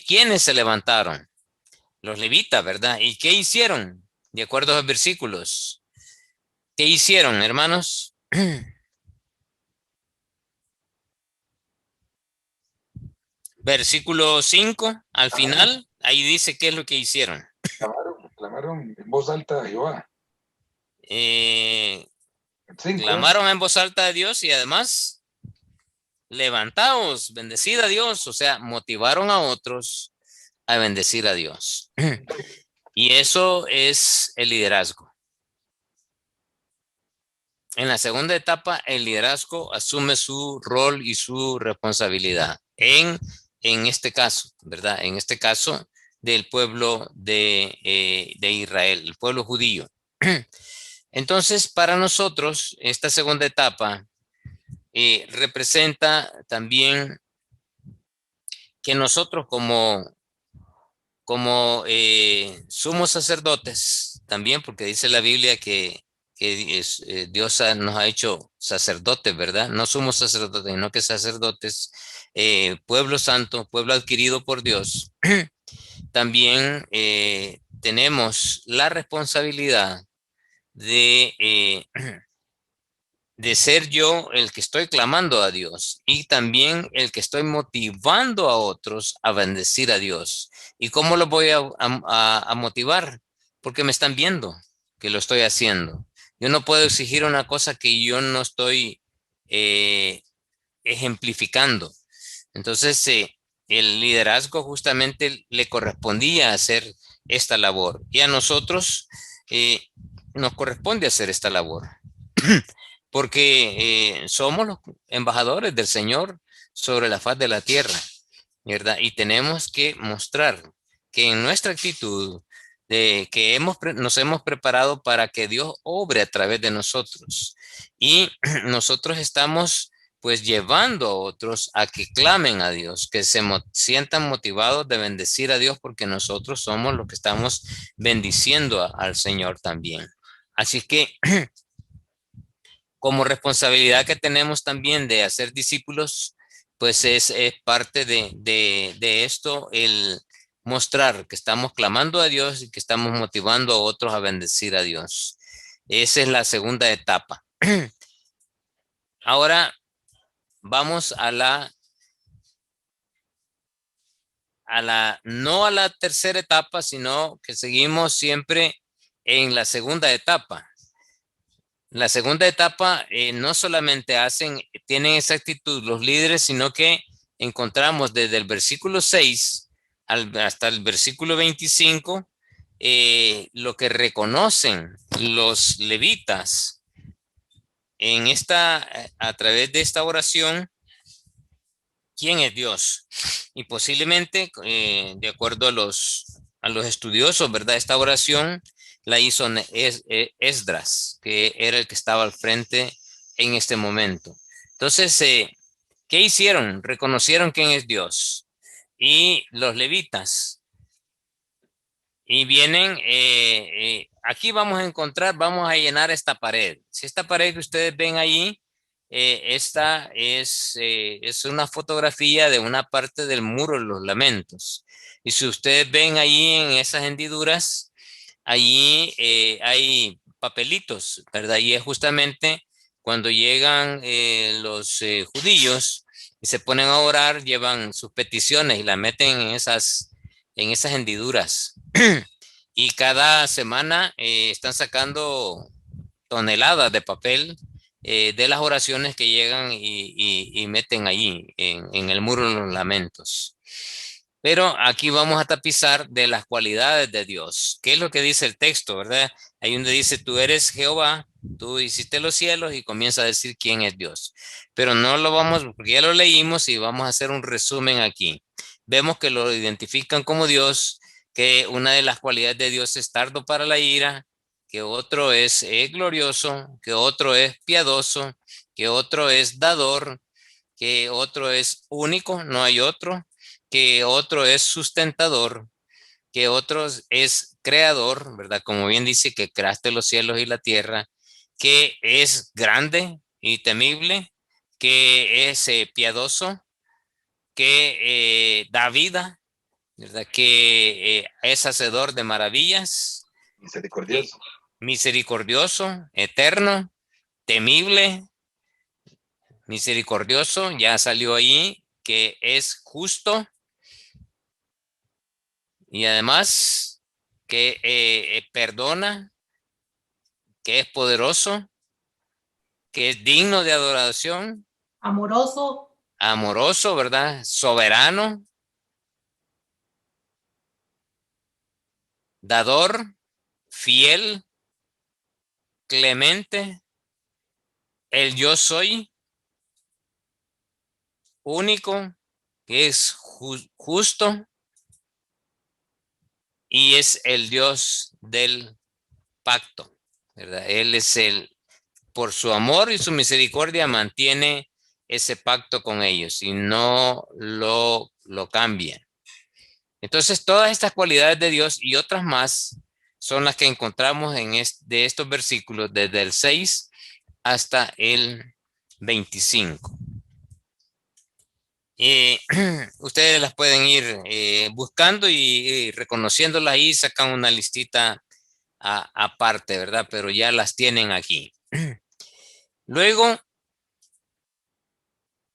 ¿quiénes se levantaron? Los levitas, ¿verdad? ¿Y qué hicieron? De acuerdo a los versículos. ¿Qué hicieron, hermanos? Versículo 5, al final, ahí dice qué es lo que hicieron. Clamaron en voz alta a Jehová. Clamaron en voz alta a Dios y además, levantaos, bendecid a Dios, o sea, motivaron a otros a bendecir a Dios. Y eso es el liderazgo. En la segunda etapa, el liderazgo asume su rol y su responsabilidad. En este caso, ¿verdad? En este caso del pueblo de Israel, el pueblo judío. Entonces, para nosotros, esta segunda etapa representa también que nosotros como sumos sacerdotes, también porque dice la Biblia que Dios nos ha hecho sacerdotes, ¿verdad? No somos sacerdotes, sino que sacerdotes, pueblo santo, pueblo adquirido por Dios. También tenemos la responsabilidad de ser yo el que estoy clamando a Dios y también el que estoy motivando a otros a bendecir a Dios. ¿Y cómo lo voy a motivar? Porque me están viendo que lo estoy haciendo. Yo no puedo exigir una cosa que yo no estoy ejemplificando. Entonces, el liderazgo justamente le correspondía hacer esta labor y a nosotros nos corresponde hacer esta labor. Porque somos los embajadores del Señor sobre la faz de la tierra, ¿verdad? Y tenemos que mostrar que en nuestra actitud, que nos hemos preparado para que Dios obre a través de nosotros. Y nosotros estamos pues llevando a otros a que clamen a Dios, que se sientan motivados de bendecir a Dios, porque nosotros somos los que estamos bendiciendo al Señor también. Así que como responsabilidad que tenemos también de hacer discípulos, pues es parte de esto, el mostrar que estamos clamando a Dios y que estamos motivando a otros a bendecir a Dios. Esa es la segunda etapa. Ahora vamos no a la tercera etapa, sino que seguimos siempre en la segunda etapa. La segunda etapa no solamente tienen esa actitud los líderes, sino que encontramos desde el versículo 6 hasta el versículo 25 lo que reconocen los levitas a través de esta oración, quién es Dios. Y posiblemente, de acuerdo a los estudiosos, ¿verdad? Esta oración la hizo Esdras, que era el que estaba al frente en este momento. Entonces, ¿qué hicieron? Reconocieron quién es Dios. Y los levitas. Y vienen, aquí vamos a llenar esta pared. Si esta pared que ustedes ven allí, esta es una fotografía de una parte del muro de los lamentos. Y si ustedes ven allí en esas hendiduras, allí hay papelitos, ¿verdad? Y es justamente cuando llegan los judíos y se ponen a orar, llevan sus peticiones y las meten en esas hendiduras. Y cada semana están sacando toneladas de papel de las oraciones que llegan y meten allí en el muro de los lamentos. Pero aquí vamos a tapizar de las cualidades de Dios. ¿Qué es lo que dice el texto, verdad? Ahí donde dice, tú eres Jehová, Tú hiciste los cielos y comienza a decir quién es Dios. Pero no lo vamos, porque ya lo leímos y vamos a hacer un resumen aquí. Vemos que lo identifican como Dios, que una de las cualidades de Dios es tardo para la ira, que otro es glorioso, que otro es piadoso, que otro es dador, que otro es único, no hay otro, que otro es sustentador, que otro es creador, ¿verdad? Como bien dice, que creaste los cielos y la tierra, que es grande y temible, que es piadoso, que da vida, ¿verdad? Que es hacedor de maravillas, Misericordioso. misericordioso, eterno, temible, misericordioso, ya salió ahí, que es justo y además que perdona, que es poderoso, que es digno de adoración, Amoroso, amoroso, ¿verdad? Soberano, dador, fiel, clemente, el yo soy, único, que es justo y es el Dios del pacto, ¿verdad? Él es por su amor y su misericordia mantiene ese pacto con ellos y no lo cambia. Entonces, todas estas cualidades de Dios y otras más son las que encontramos de estos versículos desde el 6 hasta el 25. Ustedes las pueden ir buscando y reconociéndolas ahí, sacan una listita aparte, ¿verdad? Pero ya las tienen aquí. Luego,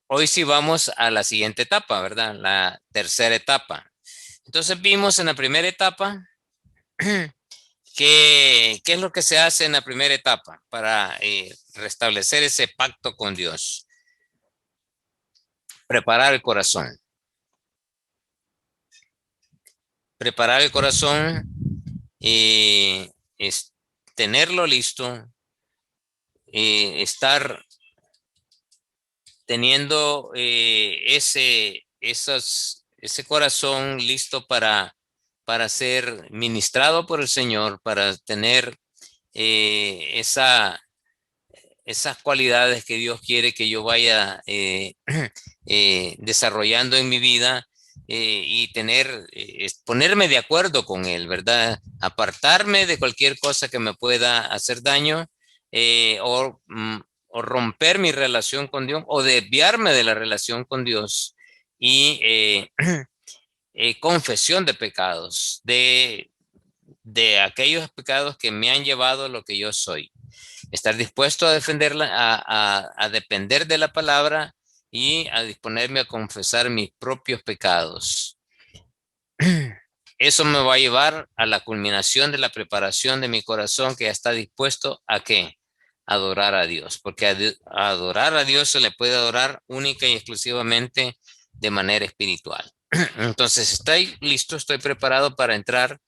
hoy sí vamos a la siguiente etapa, ¿verdad? La tercera etapa. Entonces vimos en la primera etapa qué es lo que se hace en la primera etapa para restablecer ese pacto con Dios. Preparar el corazón. Preparar el corazón es tenerlo listo, estar teniendo ese corazón listo para ser ministrado por el Señor, para tener esas cualidades que Dios quiere que yo vaya desarrollando en mi vida y ponerme de acuerdo con Él, ¿verdad? Apartarme de cualquier cosa que me pueda hacer daño o romper mi relación con Dios o desviarme de la relación con Dios y confesión de pecados, de aquellos pecados que me han llevado a lo que yo soy. Estar dispuesto a defenderla, a depender de la palabra y a disponerme a confesar mis propios pecados. Eso me va a llevar a la culminación de la preparación de mi corazón que ya está dispuesto a ¿qué? Adorar a Dios, porque a adorar a Dios se le puede adorar única y exclusivamente de manera espiritual. Entonces, estoy listo, estoy preparado para entrar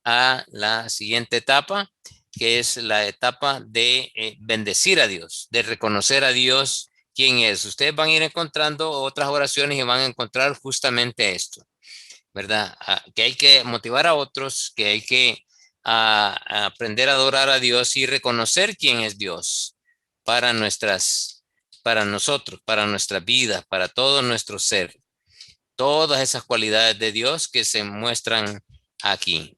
a la siguiente etapa, que es la etapa de bendecir a Dios, de reconocer a Dios quién es. Ustedes van a ir encontrando otras oraciones y van a encontrar justamente esto, ¿verdad? Que hay que motivar a otros, que hay que a aprender a adorar a Dios y reconocer quién es Dios para nosotros, para nuestras vidas, para todo nuestro ser. Todas esas cualidades de Dios que se muestran aquí.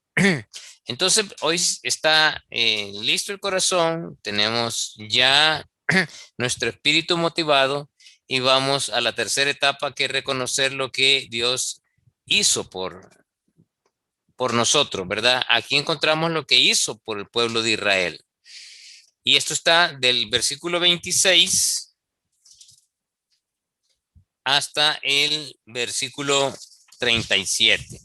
Entonces, hoy está listo el corazón, tenemos ya nuestro espíritu motivado y vamos a la tercera etapa, que es reconocer lo que Dios hizo por nosotros, ¿verdad? Aquí encontramos lo que hizo por el pueblo de Israel. Y esto está del versículo 26 hasta el versículo 37.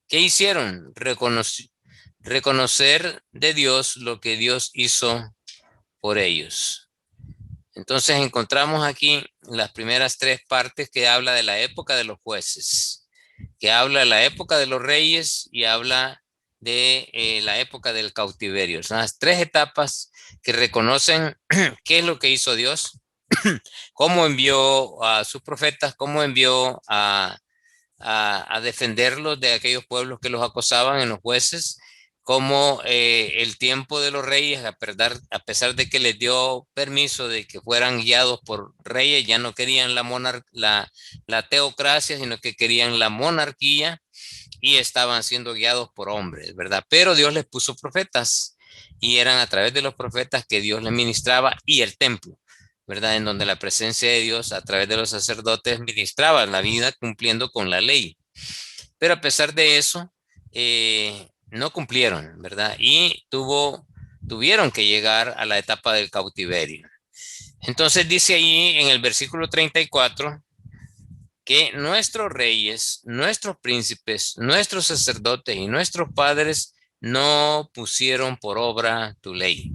¿Qué hicieron? Reconocer de Dios lo que Dios hizo por ellos. Entonces encontramos aquí las primeras tres partes que habla de la época de los jueces, que habla de la época de los reyes y habla de la época del cautiverio. Son las 3 etapas que reconocen qué es lo que hizo Dios, cómo envió a sus profetas, cómo envió a defenderlos de aquellos pueblos que los acosaban en los jueces, como el tiempo de los reyes, a pesar de que les dio permiso de que fueran guiados por reyes, ya no querían la teocracia, sino que querían la monarquía y estaban siendo guiados por hombres, ¿verdad? Pero Dios les puso profetas y eran a través de los profetas que Dios les ministraba, y el templo, ¿verdad? En donde la presencia de Dios a través de los sacerdotes ministraba la vida cumpliendo con la ley. Pero a pesar de eso, no cumplieron, ¿verdad? Y tuvieron que llegar a la etapa del cautiverio. Entonces dice ahí en el versículo 34 que nuestros reyes, nuestros príncipes, nuestros sacerdotes y nuestros padres no pusieron por obra tu ley,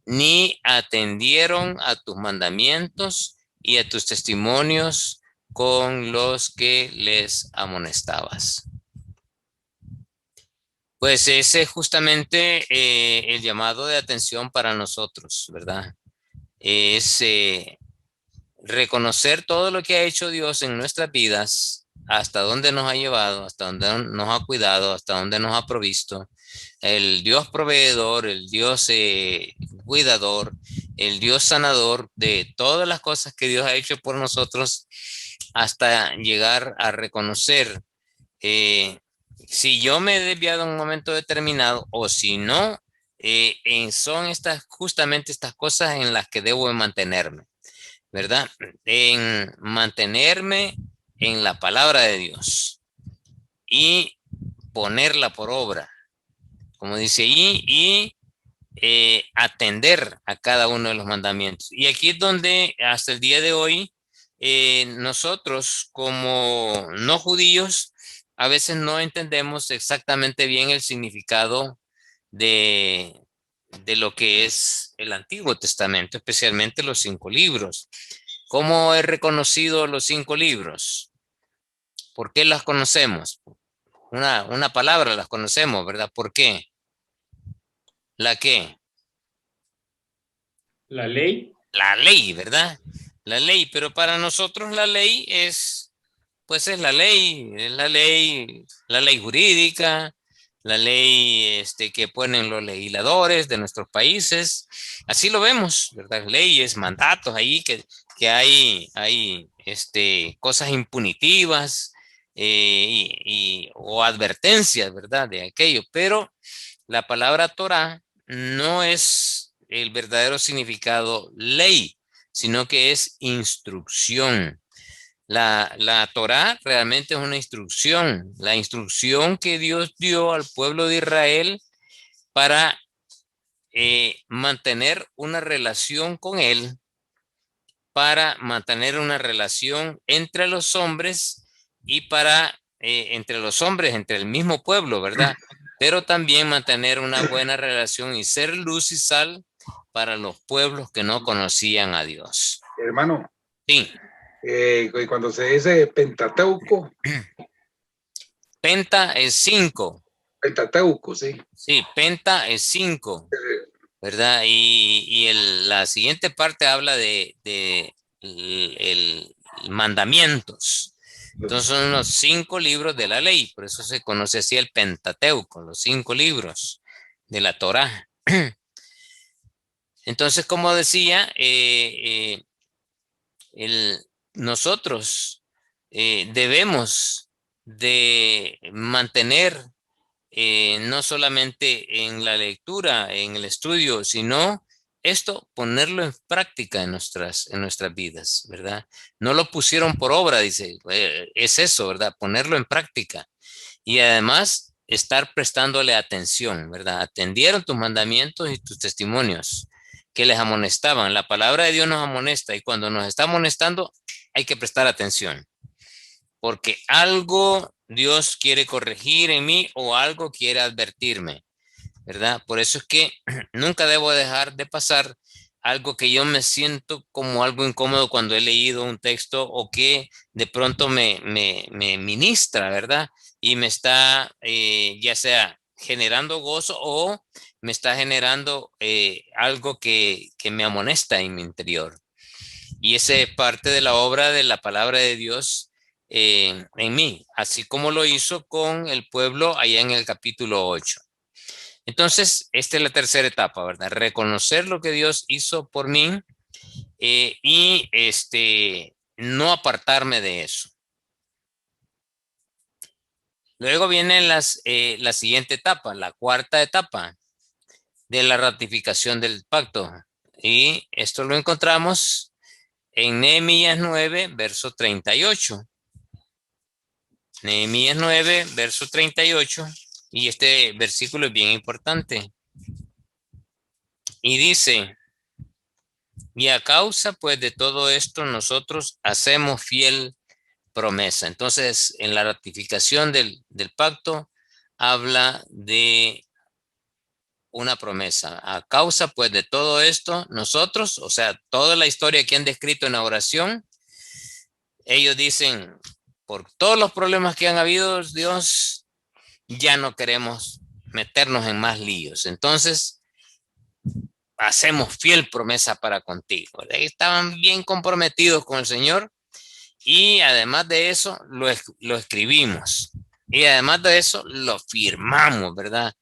ni atendieron a tus mandamientos y a tus testimonios con los que les amonestabas. Pues ese es justamente el llamado de atención para nosotros, ¿verdad? Es reconocer todo lo que ha hecho Dios en nuestras vidas, hasta dónde nos ha llevado, hasta dónde nos ha cuidado, hasta dónde nos ha provisto. El Dios proveedor, el Dios cuidador, el Dios sanador de todas las cosas que Dios ha hecho por nosotros, hasta llegar a reconocer si yo me he desviado en un momento determinado o si no, son justamente estas cosas en las que debo mantenerme, ¿verdad? En mantenerme en la palabra de Dios y ponerla por obra, como dice ahí, y atender a cada uno de los mandamientos. Y aquí es donde hasta el día de hoy nosotros como no judíos a veces no entendemos exactamente bien el significado de lo que es el Antiguo Testamento, especialmente los 5 libros. ¿Cómo he reconocido los 5 libros? ¿Por qué las conocemos? Una palabra las conocemos, ¿verdad? ¿Por qué? ¿La qué? La ley. La ley, ¿verdad? La ley, pero para nosotros la ley pues es la ley jurídica, la ley que ponen los legisladores de nuestros países. Así lo vemos, ¿verdad? Leyes, mandatos ahí que hay cosas impunitivas o advertencias, ¿verdad? De aquello, pero la palabra Torah no es el verdadero significado ley, sino que es instrucción. La Torá realmente es una instrucción, la instrucción que Dios dio al pueblo de Israel para mantener una relación con Él, para mantener una relación entre los hombres y entre los hombres, entre el mismo pueblo, ¿verdad? Pero también mantener una buena relación y ser luz y sal para los pueblos que no conocían a Dios. Hermano. Sí. Cuando se dice Pentateuco. Penta es 5. Pentateuco, sí. Sí, penta es 5, ¿verdad? Y la siguiente parte habla de mandamientos. Entonces son los 5 libros de la ley, por eso se conoce así el Pentateuco, los 5 libros de la Torá. Entonces, como decía, nosotros debemos de mantener no solamente en la lectura, en el estudio, sino ponerlo en práctica en nuestras vidas, ¿verdad? No lo pusieron por obra, dice, es eso, ¿verdad? Ponerlo en práctica. Y además, estar prestándole atención, ¿verdad? Atendieron tus mandamientos y tus testimonios que les amonestaban. La palabra de Dios nos amonesta y cuando nos está amonestando hay que prestar atención. Porque algo Dios quiere corregir en mí o algo quiere advertirme, ¿verdad? Por eso es que nunca debo dejar de pasar algo que yo me siento como algo incómodo cuando he leído un texto o que de pronto me ministra, ¿verdad? Y me está ya sea generando gozo o me está generando algo que me amonesta en mi interior. Y esa es parte de la obra de la palabra de Dios en mí, así como lo hizo con el pueblo allá en el capítulo 8. Entonces, esta es la tercera etapa, ¿verdad? Reconocer lo que Dios hizo por mí y no apartarme de eso. Luego viene la siguiente etapa, la cuarta etapa de la ratificación del pacto. Y esto lo encontramos en Nehemías 9, verso 38. Nehemías 9, verso 38. Y este versículo es bien importante. Y dice, y a causa pues de todo esto nosotros hacemos fiel promesa. Entonces, en la ratificación del pacto habla de una promesa. A causa pues de todo esto nosotros, o sea, toda la historia que han descrito en la oración, ellos dicen, por todos los problemas que han habido, Dios, ya no queremos meternos en más líos. Entonces, hacemos fiel promesa para contigo. Estaban bien comprometidos con el Señor y además de eso lo escribimos. Y además de eso lo firmamos, ¿verdad?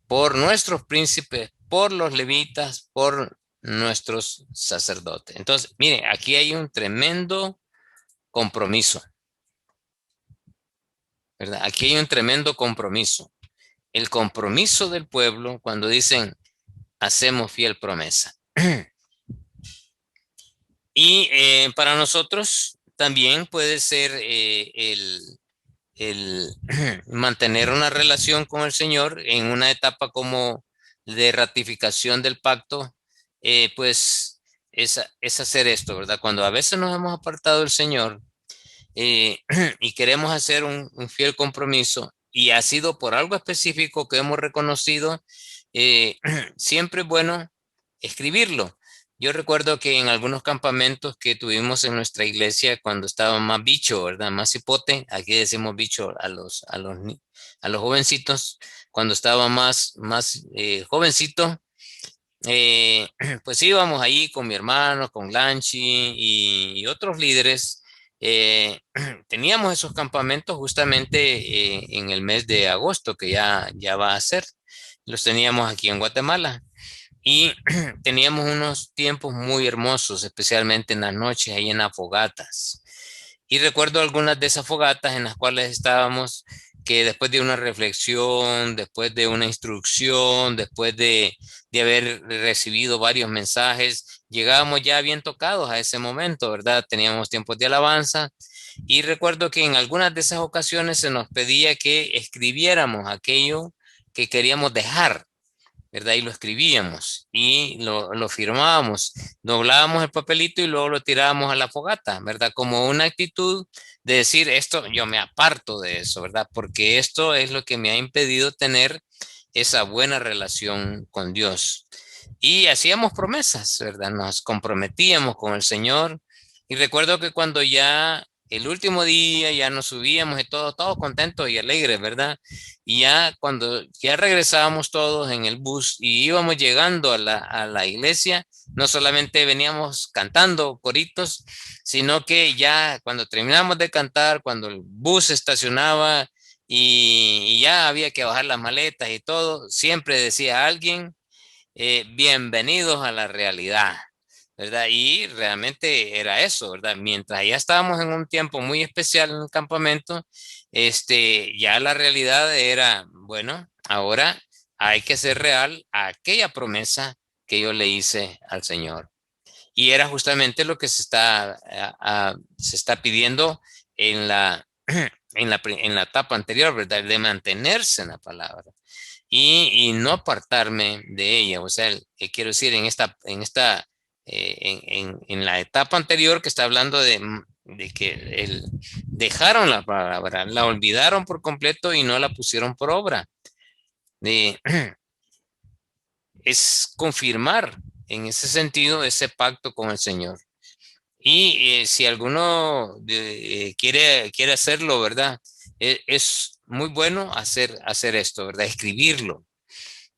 Por nuestros príncipes, por los levitas, por nuestros sacerdotes. Entonces, miren, aquí hay un tremendo compromiso, ¿verdad? Aquí hay un tremendo compromiso. El compromiso del pueblo cuando dicen, hacemos fiel promesa. Y para nosotros también puede ser el mantener una relación con el Señor en una etapa como de ratificación del pacto, pues es hacer esto, ¿verdad? Cuando a veces nos hemos apartado del Señor y queremos hacer un fiel compromiso y ha sido por algo específico que hemos reconocido, siempre es bueno escribirlo. Yo recuerdo que en algunos campamentos que tuvimos en nuestra iglesia cuando estaba más bicho, ¿verdad? Más hipote, aquí decimos bicho a los jovencitos, cuando estaba más jovencito, pues íbamos ahí con mi hermano, con Lanchi y otros líderes. Teníamos esos campamentos justamente en el mes de agosto, que ya va a ser. Los teníamos aquí en Guatemala. Y teníamos unos tiempos muy hermosos, especialmente en las noches, ahí en las fogatas. Y recuerdo algunas de esas fogatas en las cuales estábamos, que después de una reflexión, después de una instrucción, después de haber recibido varios mensajes, llegábamos ya bien tocados a ese momento, ¿verdad? Teníamos tiempos de alabanza. Y recuerdo que en algunas de esas ocasiones se nos pedía que escribiéramos aquello que queríamos dejar, ¿verdad? Y lo escribíamos y lo firmábamos, doblábamos el papelito y luego lo tirábamos a la fogata, ¿verdad? Como una actitud de decir, esto, yo me aparto de eso, ¿verdad? Porque esto es lo que me ha impedido tener esa buena relación con Dios. Y hacíamos promesas, ¿verdad? Nos comprometíamos con el Señor. Y recuerdo que cuando ya el último día ya nos subíamos y todos contentos y alegres, ¿verdad? Y ya cuando ya regresábamos todos en el bus y íbamos llegando a la iglesia, no solamente veníamos cantando coritos, sino que ya cuando terminamos de cantar, cuando el bus estacionaba y ya había que bajar las maletas y todo, siempre decía alguien, bienvenidos a la realidad, ¿verdad? Y realmente era eso, ¿verdad? Mientras ya estábamos en un tiempo muy especial en el campamento, ya la realidad era, bueno, ahora hay que ser real a aquella promesa que yo le hice al Señor. Y era justamente lo que se está pidiendo en la etapa anterior, ¿verdad? De mantenerse en la palabra y no apartarme de ella. O sea, quiero decir, en la etapa anterior que está hablando de que dejaron la palabra, la olvidaron por completo y no la pusieron por obra. Es confirmar en ese sentido ese pacto con el Señor. Y si alguno quiere hacerlo, ¿verdad? es muy bueno hacer esto, ¿verdad? Escribirlo.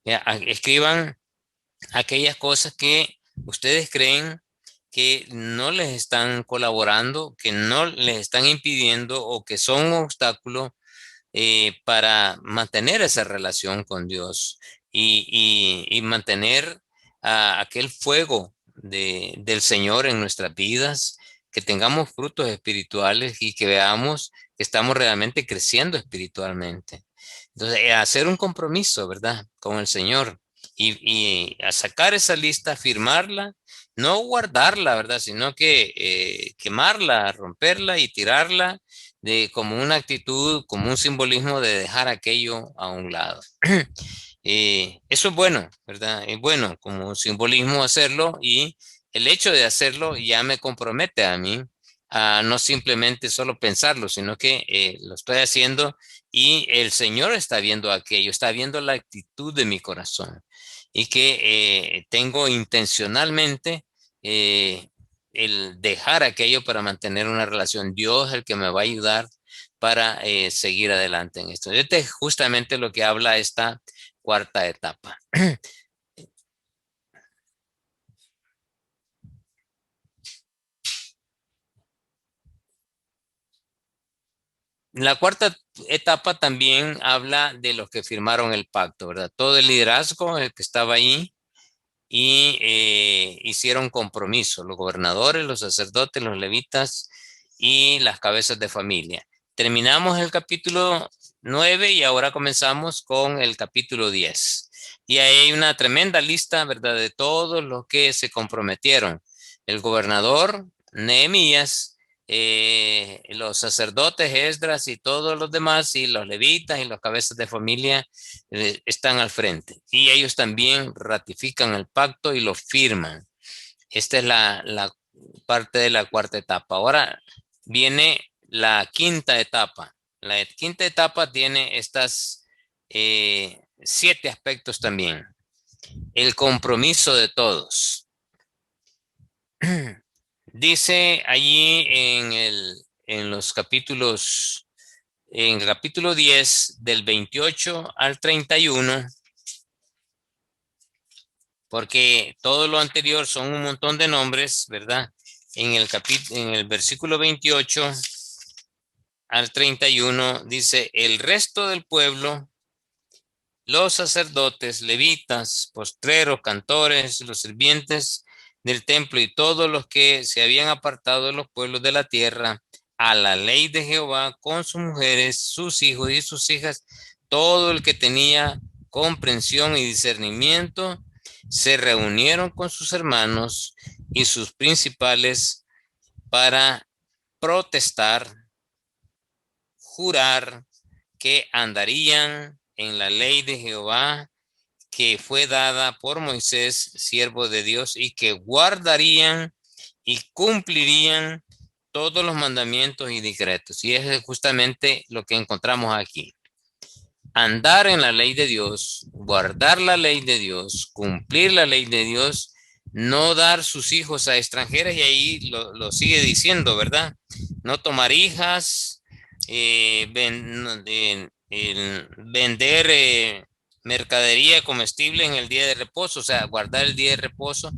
Escriban aquellas cosas que ustedes creen que no les están colaborando, que no les están impidiendo o que son un obstáculo para mantener esa relación con Dios y mantener aquel fuego del Señor en nuestras vidas, que tengamos frutos espirituales y que veamos que estamos realmente creciendo espiritualmente. Entonces, hacer un compromiso, ¿verdad? Con el Señor y a sacar esa lista, firmarla, no guardarla, ¿verdad? Sino que quemarla, romperla y tirarla como una actitud, como un simbolismo de dejar aquello a un lado. Eso es bueno, ¿verdad? Es bueno como simbolismo hacerlo y el hecho de hacerlo ya me compromete a mí a no simplemente solo pensarlo, sino que lo estoy haciendo y el Señor está viendo aquello, está viendo la actitud de mi corazón y que tengo intencionalmente el dejar aquello para mantener una relación. Dios es el que me va a ayudar para seguir adelante en esto. Este es justamente lo que habla esta cuarta etapa. La cuarta etapa también habla de los que firmaron el pacto, ¿verdad? Todo el liderazgo, el que estaba ahí, y hicieron compromiso, los gobernadores, los sacerdotes, los levitas y las cabezas de familia. Terminamos el capítulo 9 y ahora comenzamos con el capítulo 10. Y ahí hay una tremenda lista, ¿verdad? De todos los que se comprometieron. El gobernador, Nehemías, los sacerdotes, Esdras y todos los demás, y los levitas y los cabezas de familia están al frente. Y ellos también ratifican el pacto y lo firman. Esta es la parte de la cuarta etapa. Ahora viene la quinta etapa. La quinta etapa tiene estas 7 aspectos también. El compromiso de todos. Dice allí en los capítulos, en el capítulo 10, del 28 al 31, porque todo lo anterior son un montón de nombres, ¿verdad? En el versículo 28 al 31 dice: el resto del pueblo, los sacerdotes, levitas, postreros, cantores, los sirvientes del templo y todos los que se habían apartado de los pueblos de la tierra a la ley de Jehová, con sus mujeres, sus hijos y sus hijas, todo el que tenía comprensión y discernimiento, se reunieron con sus hermanos y sus principales para protestar, jurar que andarían en la ley de Jehová que fue dada por Moisés, siervo de Dios, y que guardarían y cumplirían todos los mandamientos y decretos. Y es justamente lo que encontramos aquí. Andar en la ley de Dios, guardar la ley de Dios, cumplir la ley de Dios, no dar sus hijos a extranjeras, y ahí lo sigue diciendo, ¿verdad? No tomar hijas, vender mercadería comestible en el día de reposo, o sea, guardar el día de reposo.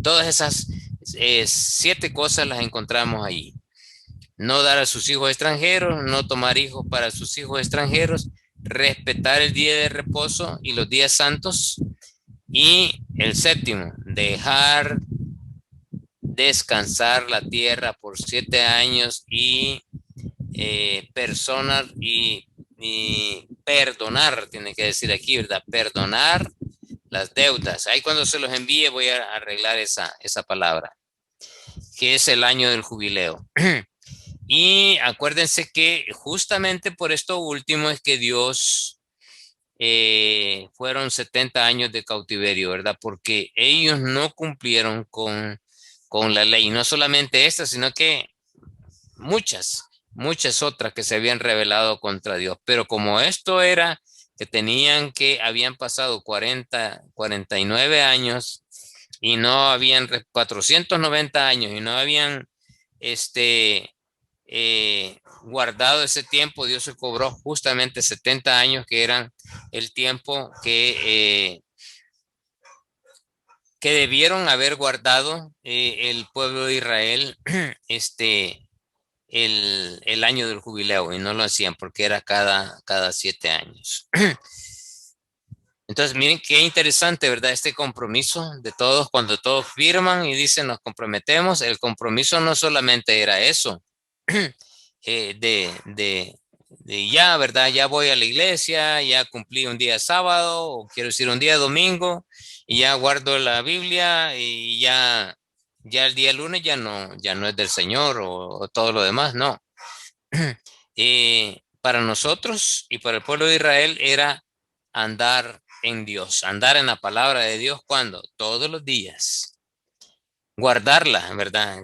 Todas esas 7 cosas las encontramos ahí. No dar a sus hijos extranjeros, no tomar hijos para sus hijos extranjeros, respetar el día de reposo y los días santos. Y el 7º, dejar descansar la tierra por 7 años y personas y perdonar, tiene que decir aquí, ¿verdad? Perdonar las deudas. Ahí cuando se los envíe voy a arreglar esa palabra, que es el año del jubileo. Y acuérdense que justamente por esto último es que Dios fueron 70 años de cautiverio, ¿verdad? Porque ellos no cumplieron con la ley. No solamente esta, sino que muchas otras que se habían rebelado contra Dios. Pero como esto era que habían pasado 49 años y no habían 490 años y no habían guardado ese tiempo, Dios se cobró justamente 70 años, que eran el tiempo que debieron haber guardado el pueblo de Israel el año del jubileo, y no lo hacían porque era cada 7 años. Entonces, miren qué interesante, ¿verdad? Este compromiso de todos, cuando todos firman y dicen nos comprometemos, el compromiso no solamente era eso, de ya, ¿verdad? Ya voy a la iglesia, ya cumplí un día sábado, o quiero decir un día domingo, y ya guardo la Biblia, y ya el día lunes ya no es del Señor, o todo lo demás, no. Para nosotros y para el pueblo de Israel era andar en Dios, andar en la palabra de Dios. ¿Cuándo? Todos los días. Guardarla, ¿verdad?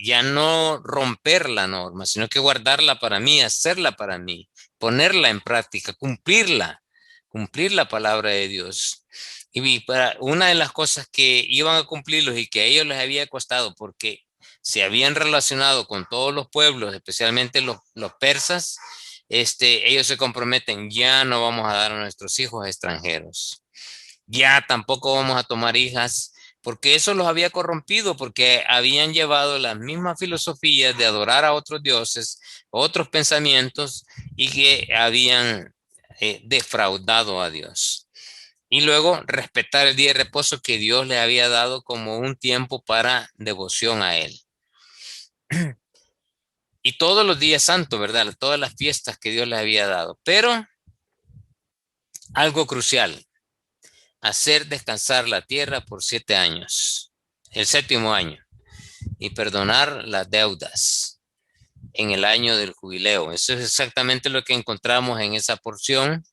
Ya no romper la norma, sino que guardarla para mí, hacerla para mí, ponerla en práctica, cumplir la palabra de Dios. Y para una de las cosas que iban a cumplirlos y que a ellos les había costado, porque se habían relacionado con todos los pueblos, especialmente los persas, ellos se comprometen: ya no vamos a dar a nuestros hijos extranjeros, ya tampoco vamos a tomar hijas, porque eso los había corrompido, porque habían llevado las mismas filosofías de adorar a otros dioses, otros pensamientos, y que habían defraudado a Dios. Y luego respetar el día de reposo que Dios le había dado como un tiempo para devoción a Él. Y todos los días santos, ¿verdad? Todas las fiestas que Dios les había dado. Pero algo crucial: hacer descansar la tierra por 7 años, el 7º año, y perdonar las deudas en el año del jubileo. Eso es exactamente lo que encontramos en esa porción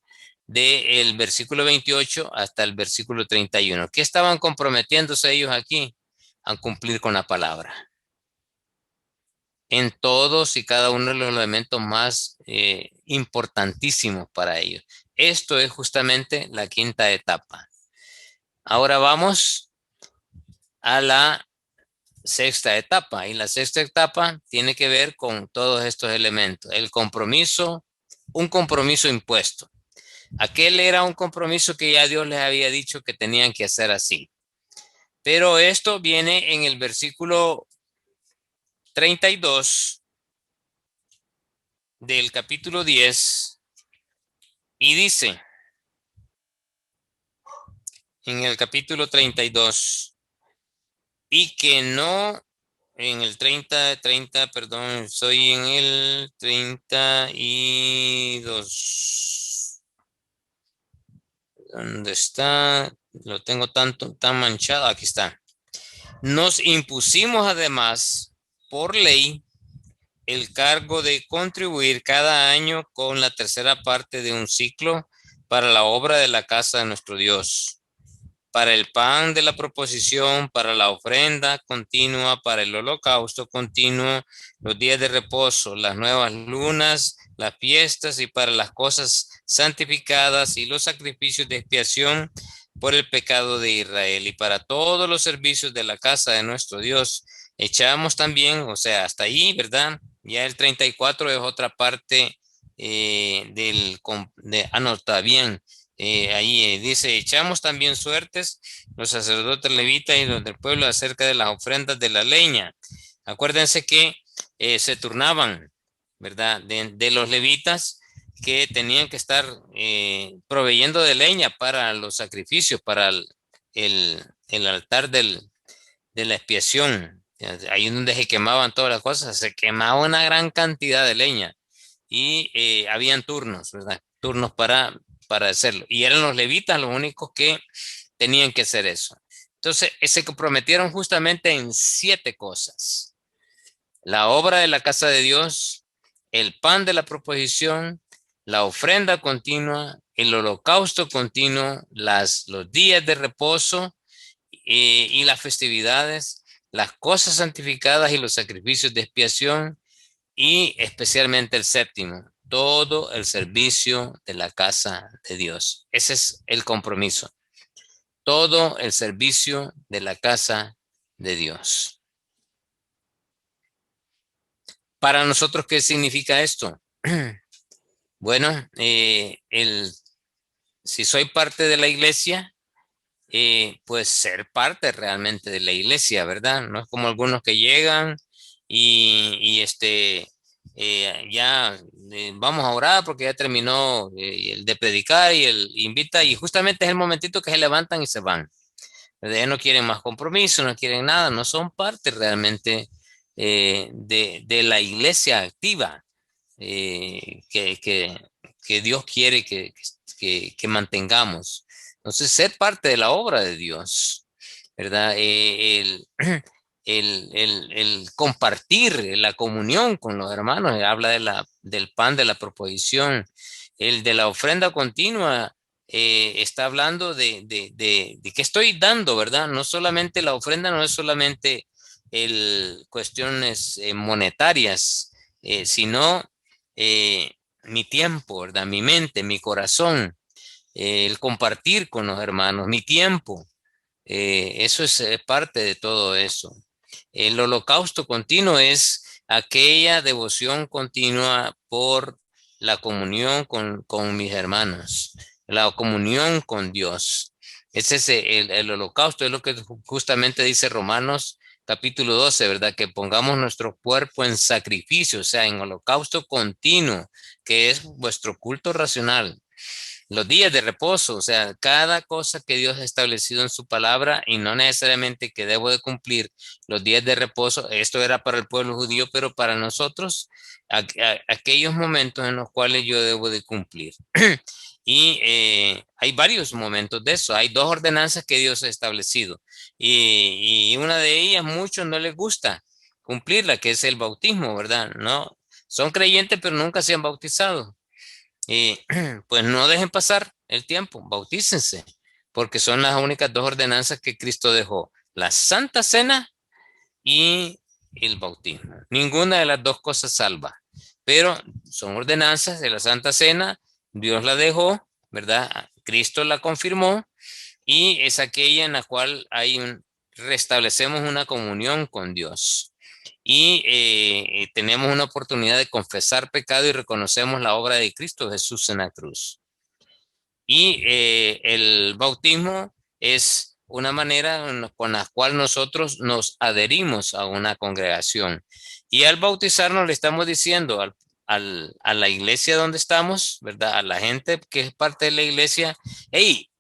del versículo 28 hasta el versículo 31. ¿Qué estaban comprometiéndose ellos aquí? A cumplir con la palabra en todos y cada uno de los elementos más importantísimos para ellos. Esto es justamente la 5ª etapa. Ahora vamos a la 6ª etapa, y la 6ª etapa tiene que ver con todos estos elementos. El compromiso, un compromiso impuesto. Aquel era un compromiso que ya Dios les había dicho que tenían que hacer así. Pero esto viene en el versículo 32 del capítulo 10, y dice, en el capítulo 32, y que no, en el 30, perdón, soy en el 32. ¿Dónde está? Lo tengo tan manchado. Aquí está. Nos impusimos además por ley el cargo de contribuir cada año con la 3ª parte de un ciclo para la obra de la casa de nuestro Dios, para el pan de la proposición, para la ofrenda continua, para el holocausto continuo, los días de reposo, las nuevas lunas, las fiestas, y para las cosas santificadas y los sacrificios de expiación por el pecado de Israel, y para todos los servicios de la casa de nuestro Dios. Echamos también, o sea, hasta ahí, ¿verdad? Ya el 34 es otra parte no, está bien. Ahí dice: echamos también suertes los sacerdotes levitas y los del pueblo acerca de las ofrendas de la leña. Acuérdense que se turnaban, ¿verdad? De los levitas, que tenían que estar proveyendo de leña para los sacrificios, para el altar de la expiación. Ahí donde se quemaban todas las cosas, se quemaba una gran cantidad de leña, y habían turnos, ¿verdad? Turnos para hacerlo. Y eran los levitas los únicos que tenían que hacer eso. Entonces, se comprometieron justamente en 7 cosas: la obra de la casa de Dios, el pan de la proposición, la ofrenda continua, el holocausto continuo, los días de reposo y las festividades, las cosas santificadas y los sacrificios de expiación, y especialmente el 7º, todo el servicio de la casa de Dios. Ese es el compromiso. Todo el servicio de la casa de Dios. Para nosotros, ¿qué significa esto? Bueno, si soy parte de la iglesia, pues ser parte realmente de la iglesia, ¿verdad? No es como algunos que llegan y ya vamos a orar porque ya terminó el de predicar y el invita y justamente es el momentito que se levantan y se van. ¿Verdad? Ya no quieren más compromiso, no quieren nada, no son parte realmente de la iglesia activa eh, que, que, que Dios quiere que mantengamos. Entonces, ser parte de la obra de Dios, ¿verdad? El compartir la comunión con los hermanos, habla del pan de la proposición, el de la ofrenda continua. Está hablando de qué estoy dando, ¿verdad? No solamente la ofrenda, no es solamente cuestiones monetarias, sino mi tiempo, ¿verdad? Mi mente, mi corazón, el compartir con los hermanos, mi tiempo. Eso es parte de todo eso. El holocausto continuo es aquella devoción continua por la comunión con mis hermanos, la comunión con Dios. Ese es el holocausto, es lo que justamente dice Romanos capítulo 12, ¿verdad? Que pongamos nuestro cuerpo en sacrificio, o sea, en holocausto continuo, que es vuestro culto racional. Los días de reposo, o sea, cada cosa que Dios ha establecido en su palabra y no necesariamente que debo de cumplir los días de reposo, esto era para el pueblo judío, pero para nosotros, aquellos momentos en los cuales yo debo de cumplir. Y hay varios momentos de eso, hay dos ordenanzas que Dios ha establecido y una de ellas muchos no les gusta cumplirla, que es el bautismo, ¿verdad? No, son creyentes pero nunca se han bautizado. Y pues no dejen pasar el tiempo, bautícense, porque son las únicas dos ordenanzas que Cristo dejó, la Santa Cena y el bautismo. Ninguna de las dos cosas salva, pero son ordenanzas de la Santa Cena, Dios la dejó, ¿verdad? Cristo la confirmó y es aquella en la cual restablecemos una comunión con Dios y tenemos una oportunidad de confesar pecado y reconocemos la obra de Cristo Jesús en la cruz. Y el bautismo es una manera con la cual nosotros nos adherimos a una congregación. Y al bautizarnos le estamos diciendo a la iglesia donde estamos, ¿verdad? A la gente que es parte de la iglesia, hey,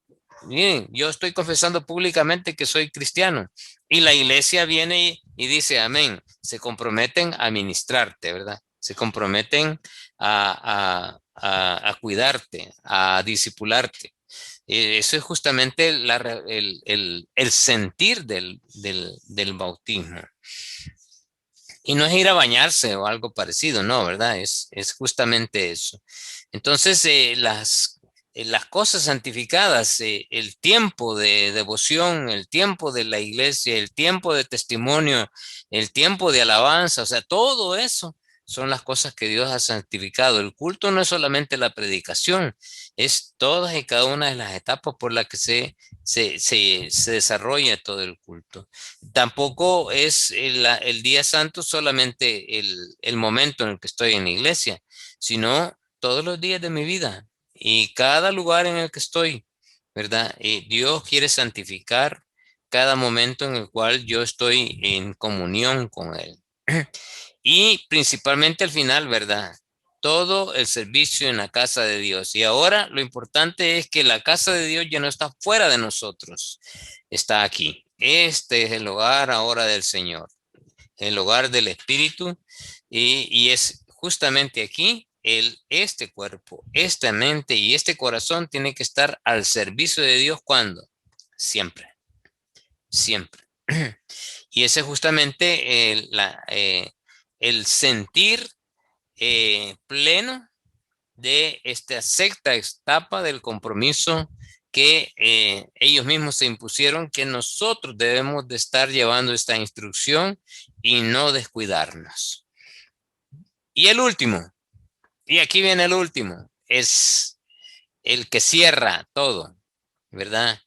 miren, yo estoy confesando públicamente que soy cristiano. Y la iglesia viene y dice, amén. Se comprometen a ministrarte, ¿verdad? Se comprometen a cuidarte, a discipularte. Eso es justamente el sentir del bautismo. Y no es ir a bañarse o algo parecido, no, ¿verdad? Es justamente eso. Entonces, las cosas santificadas, el tiempo de devoción, el tiempo de la iglesia, el tiempo de testimonio, el tiempo de alabanza, o sea, todo eso son las cosas que Dios ha santificado. El culto no es solamente la predicación, es todas y cada una de las etapas por las que se desarrolla todo el culto. Tampoco es el día santo solamente el momento en el que estoy en la iglesia, sino todos los días de mi vida y cada lugar en el que estoy, ¿verdad? Dios quiere santificar cada momento en el cual yo estoy en comunión con Él. Y principalmente al final, ¿verdad? Todo el servicio en la casa de Dios. Y ahora lo importante es que la casa de Dios ya no está fuera de nosotros, está aquí. Este es el hogar ahora del Señor, el hogar del Espíritu, y es justamente aquí este cuerpo, esta mente y este corazón tiene que estar al servicio de Dios. ¿Cuándo? Siempre, siempre. Y ese es justamente el sentir pleno de esta sexta etapa del compromiso que ellos mismos se impusieron, que nosotros debemos de estar llevando esta instrucción y no descuidarnos. Y el último, y aquí viene el último, es el que cierra todo, ¿verdad?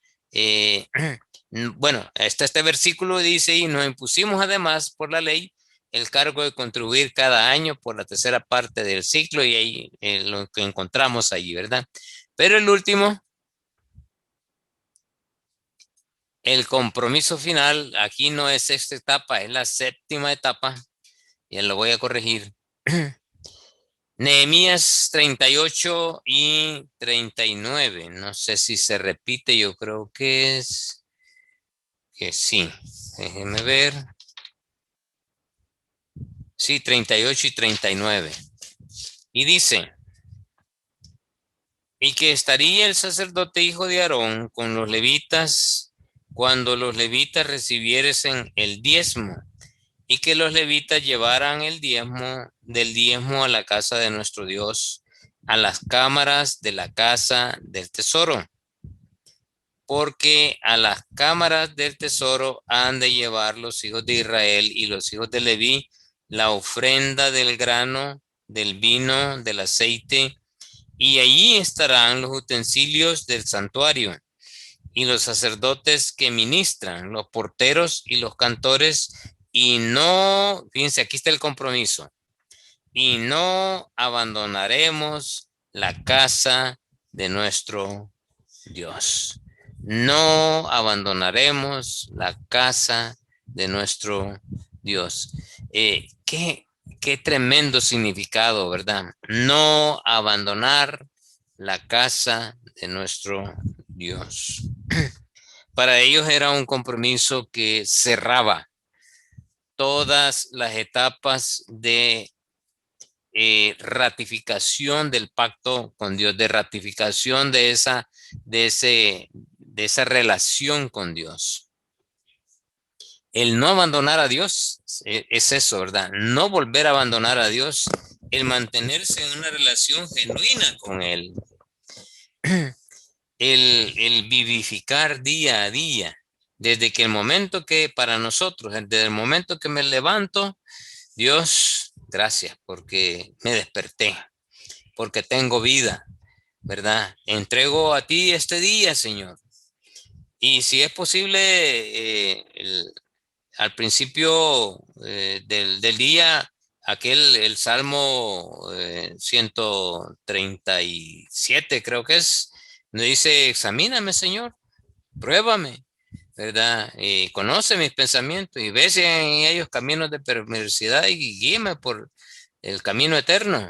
Bueno, este versículo dice, y nos impusimos además por la ley el cargo de contribuir cada año por la tercera parte del ciclo, y ahí lo que encontramos allí, ¿verdad? Pero el último, el compromiso final, aquí no es esta etapa, es la séptima etapa, ya lo voy a corregir. Nehemías 38 y 39, no sé si se repite, yo creo que sí, déjenme ver. Sí, 38 y 39. Y dice, y que estaría el sacerdote hijo de Aarón con los levitas cuando los levitas recibiesen el diezmo, y que los levitas llevaran el diezmo del diezmo a la casa de nuestro Dios, a las cámaras de la casa del tesoro, porque a las cámaras del tesoro han de llevar los hijos de Israel y los hijos de Leví la ofrenda del grano, del vino, del aceite, y allí estarán los utensilios del santuario, y los sacerdotes que ministran, los porteros y los cantores, y no, fíjense, aquí está el compromiso, y no abandonaremos la casa de nuestro Dios. No abandonaremos la casa de nuestro Dios. Qué tremendo significado, ¿verdad? No abandonar la casa de nuestro Dios. Para ellos era un compromiso que cerraba todas las etapas de ratificación del pacto con Dios, de ratificación de esa relación con Dios. El no abandonar a Dios es eso, ¿verdad? No volver a abandonar a Dios, el mantenerse en una relación genuina con Él, el vivificar día a día, desde que el momento que para nosotros, desde el momento que me levanto, Dios, gracias porque me desperté, porque tengo vida, ¿verdad? Entrego a ti este día, Señor. Y si es posible, al principio del día, el Salmo 137, creo que es, nos dice, examíname, Señor, pruébame, ¿verdad? Conoce mis pensamientos y ve si en ellos caminos de perversidad y guíame por el camino eterno.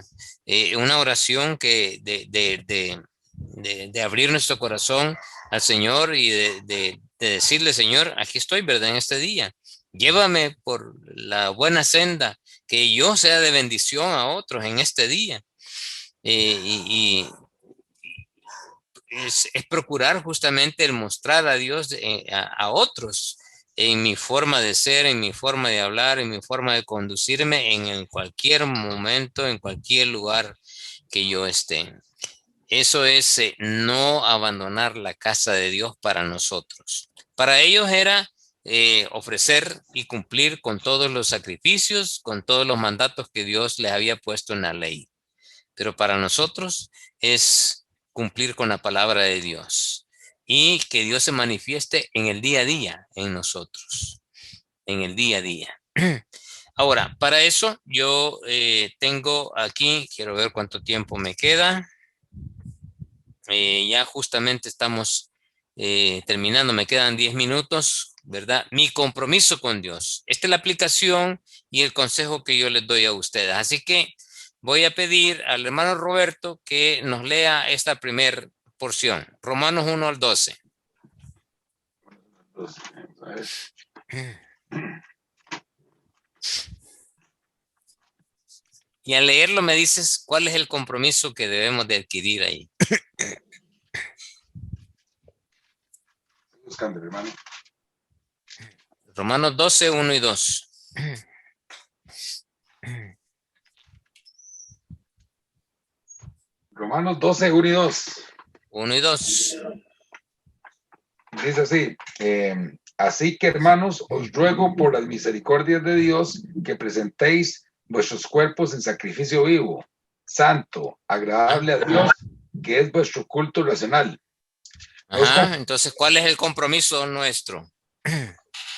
Una oración que de abrir nuestro corazón al Señor y de decirle, Señor, aquí estoy, ¿verdad? En este día, llévame por la buena senda, que yo sea de bendición a otros en este día. Es procurar justamente el mostrar a Dios a otros en mi forma de ser, en mi forma de hablar, en mi forma de conducirme en cualquier momento, en cualquier lugar que yo esté. Eso es no abandonar la casa de Dios para nosotros. Para ellos era ofrecer y cumplir con todos los sacrificios, con todos los mandatos que Dios les había puesto en la ley. Pero para nosotros es cumplir con la palabra de Dios y que Dios se manifieste en el día a día en nosotros, en el día a día. Ahora, para eso yo tengo aquí, quiero ver cuánto tiempo me queda. Ya justamente estamos terminando, me quedan 10 minutos, ¿verdad? Mi compromiso con Dios. Esta es la aplicación y el consejo que yo les doy a ustedes. Así que voy a pedir al hermano Roberto que nos lea esta primera porción, Romanos 1 al 12. Y al leerlo me dices cuál es el compromiso que debemos de adquirir ahí. Buscando, hermano. Romanos 12, 1 y 2. Romanos 12, 1 y 2. 1 y 2. Dice así, así que hermanos, os ruego por las misericordias de Dios que presentéis vuestros cuerpos en sacrificio vivo, santo, agradable a Dios, que es vuestro culto racional. Ajá, entonces, ¿cuál es el compromiso nuestro?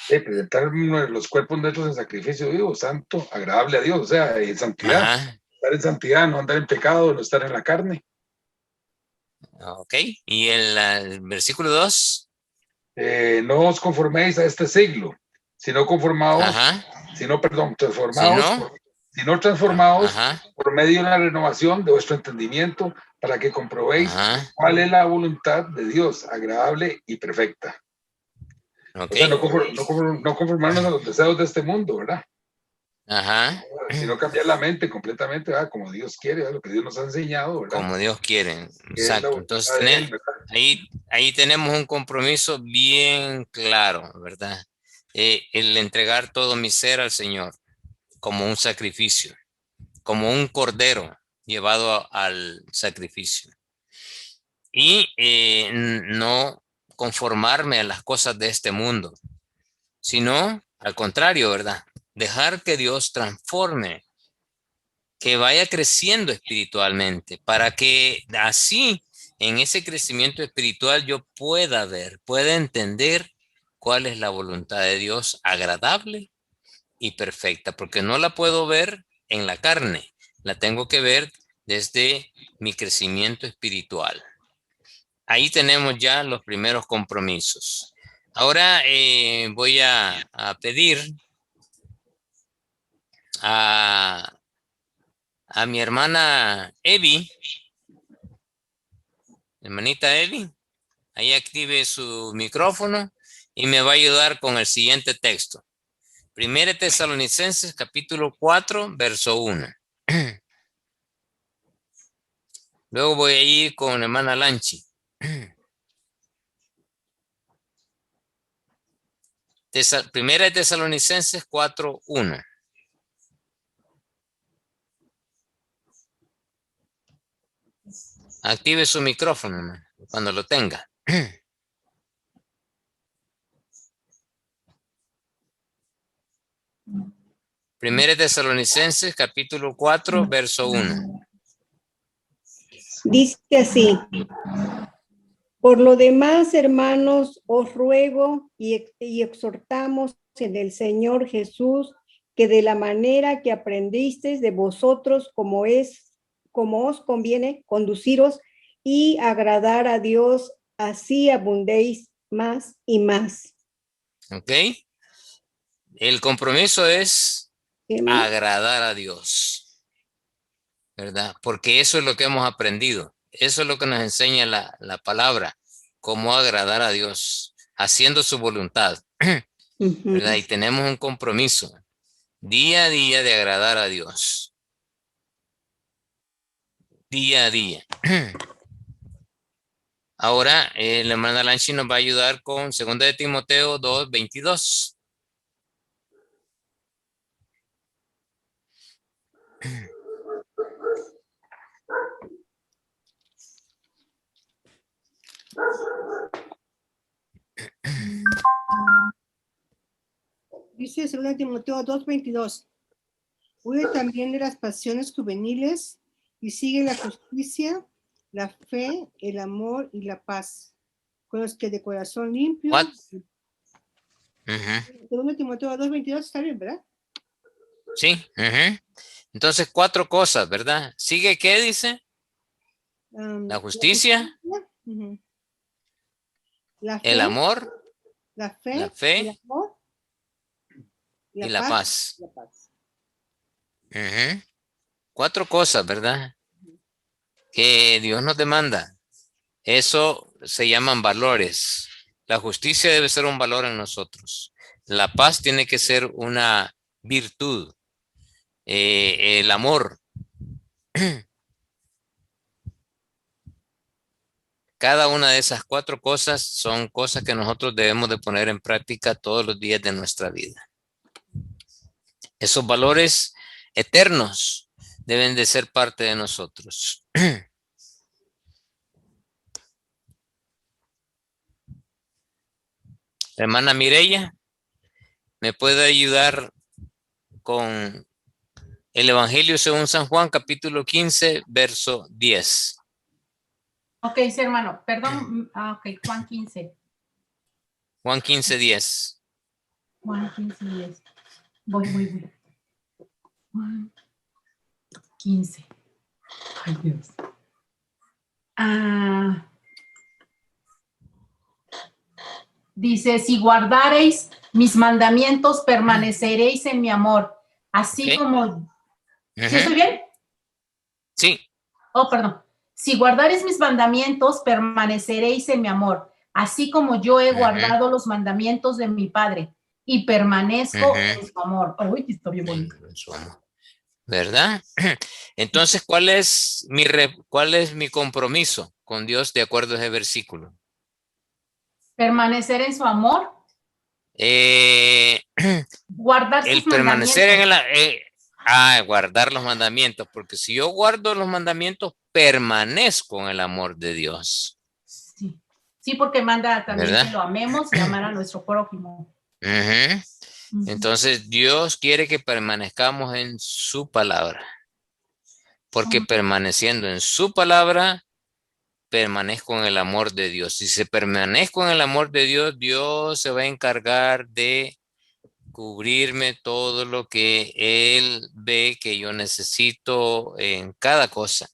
presentar los cuerpos nuestros en sacrificio vivo, santo, agradable a Dios, o sea, en santidad. Ajá. Estar en santidad, no andar en pecado, no estar en la carne. Ok. Y el versículo 2. No os conforméis a este siglo, sino conformaos, Ajá. transformaos, sino transformaos Ajá. por medio de la renovación de vuestro entendimiento, para que comprobéis Ajá. cuál es la voluntad de Dios, agradable y perfecta. Ok. O sea, no conformarnos a los deseos de este mundo, ¿verdad? Ajá. Sino cambiar la mente completamente, ¿verdad? Como Dios quiere, ¿verdad? Lo que Dios nos ha enseñado, ¿verdad? Como Dios quiere. Que es la Exacto. voluntad Entonces, de Él, ¿verdad? ahí tenemos un compromiso bien claro, ¿verdad? El entregar todo mi ser al Señor como un sacrificio, como un cordero llevado al sacrificio. Y no conformarme a las cosas de este mundo, sino al contrario, ¿verdad? Dejar que Dios transforme, que vaya creciendo espiritualmente, para que así en ese crecimiento espiritual yo pueda ver, pueda entender cuál es la voluntad de Dios agradable y perfecta, porque no la puedo ver en la carne, la tengo que ver desde mi crecimiento espiritual. Ahí tenemos ya los primeros compromisos. Ahora voy a pedir a mi hermana Evi, hermanita Evi, ahí active su micrófono y me va a ayudar con el siguiente texto. 1 Tesalonicenses capítulo 4, verso 1. Luego voy a ir con la hermana Lanchi. 1 Tesalonicenses 4, 1. Active su micrófono cuando lo tenga. 1 Tesalonicenses capítulo 4, verso 1. Dice así: por lo demás, hermanos, os ruego y exhortamos en el Señor Jesús, que de la manera que aprendisteis de vosotros, como os conviene conduciros y agradar a Dios, así abundéis más y más. ¿Ok? El compromiso es agradar a Dios, ¿verdad? Porque eso es lo que hemos aprendido. Eso es lo que nos enseña la palabra, cómo agradar a Dios, haciendo su voluntad, ¿verdad? Y tenemos un compromiso día a día de agradar a Dios. Día a día. Ahora, la hermana Lanchi nos va a ayudar con 2 de Timoteo 2, 22. Dice 2 Timoteo 2:22. Huye también de las pasiones juveniles y sigue la justicia, la fe, el amor y la paz, con los que de corazón limpio. 2 Timoteo 2:22 está bien, ¿verdad? Sí. Entonces, 4 cosas, ¿verdad? ¿Sigue qué dice? La justicia, la fe, el amor, la fe, el amor y la paz. 4 cosas, ¿verdad? Que Dios nos demanda. Eso se llaman valores. La justicia debe ser un valor en nosotros. La paz tiene que ser una virtud. El amor. Cada una de esas 4 cosas son cosas que nosotros debemos de poner en práctica todos los días de nuestra vida. Esos valores eternos deben de ser parte de nosotros. Hermana Mireya, ¿me puede ayudar con el Evangelio según San Juan, capítulo 15, verso 10? Ok, sí, hermano. Perdón. Ok, Juan 15. Juan 15, 10. Juan 15, 10. Voy. Juan 15. Ay, Dios. Dice, si guardareis mis mandamientos, permaneceréis en mi amor, así como... ¿Sí estoy bien? Sí. Oh, perdón. Si guardareis mis mandamientos, permaneceréis en mi amor, así como yo he guardado los mandamientos de mi Padre y permanezco en su amor. Uy, está bien bonito. ¿Verdad? Entonces, ¿cuál es mi compromiso con Dios de acuerdo a ese versículo? Permanecer en su amor. Guardar sus permanecer mandamientos. Guardar los mandamientos, porque si yo guardo los mandamientos, permanezco en el amor de Dios. Sí, porque manda también, ¿verdad?, que lo amemos y amar a nuestro prójimo. Entonces, Dios quiere que permanezcamos en su palabra, porque permaneciendo en su palabra, permanezco en el amor de Dios. Si se permanezco en el amor de Dios, Dios se va a encargar de cubrirme todo lo que Él ve que yo necesito en cada cosa,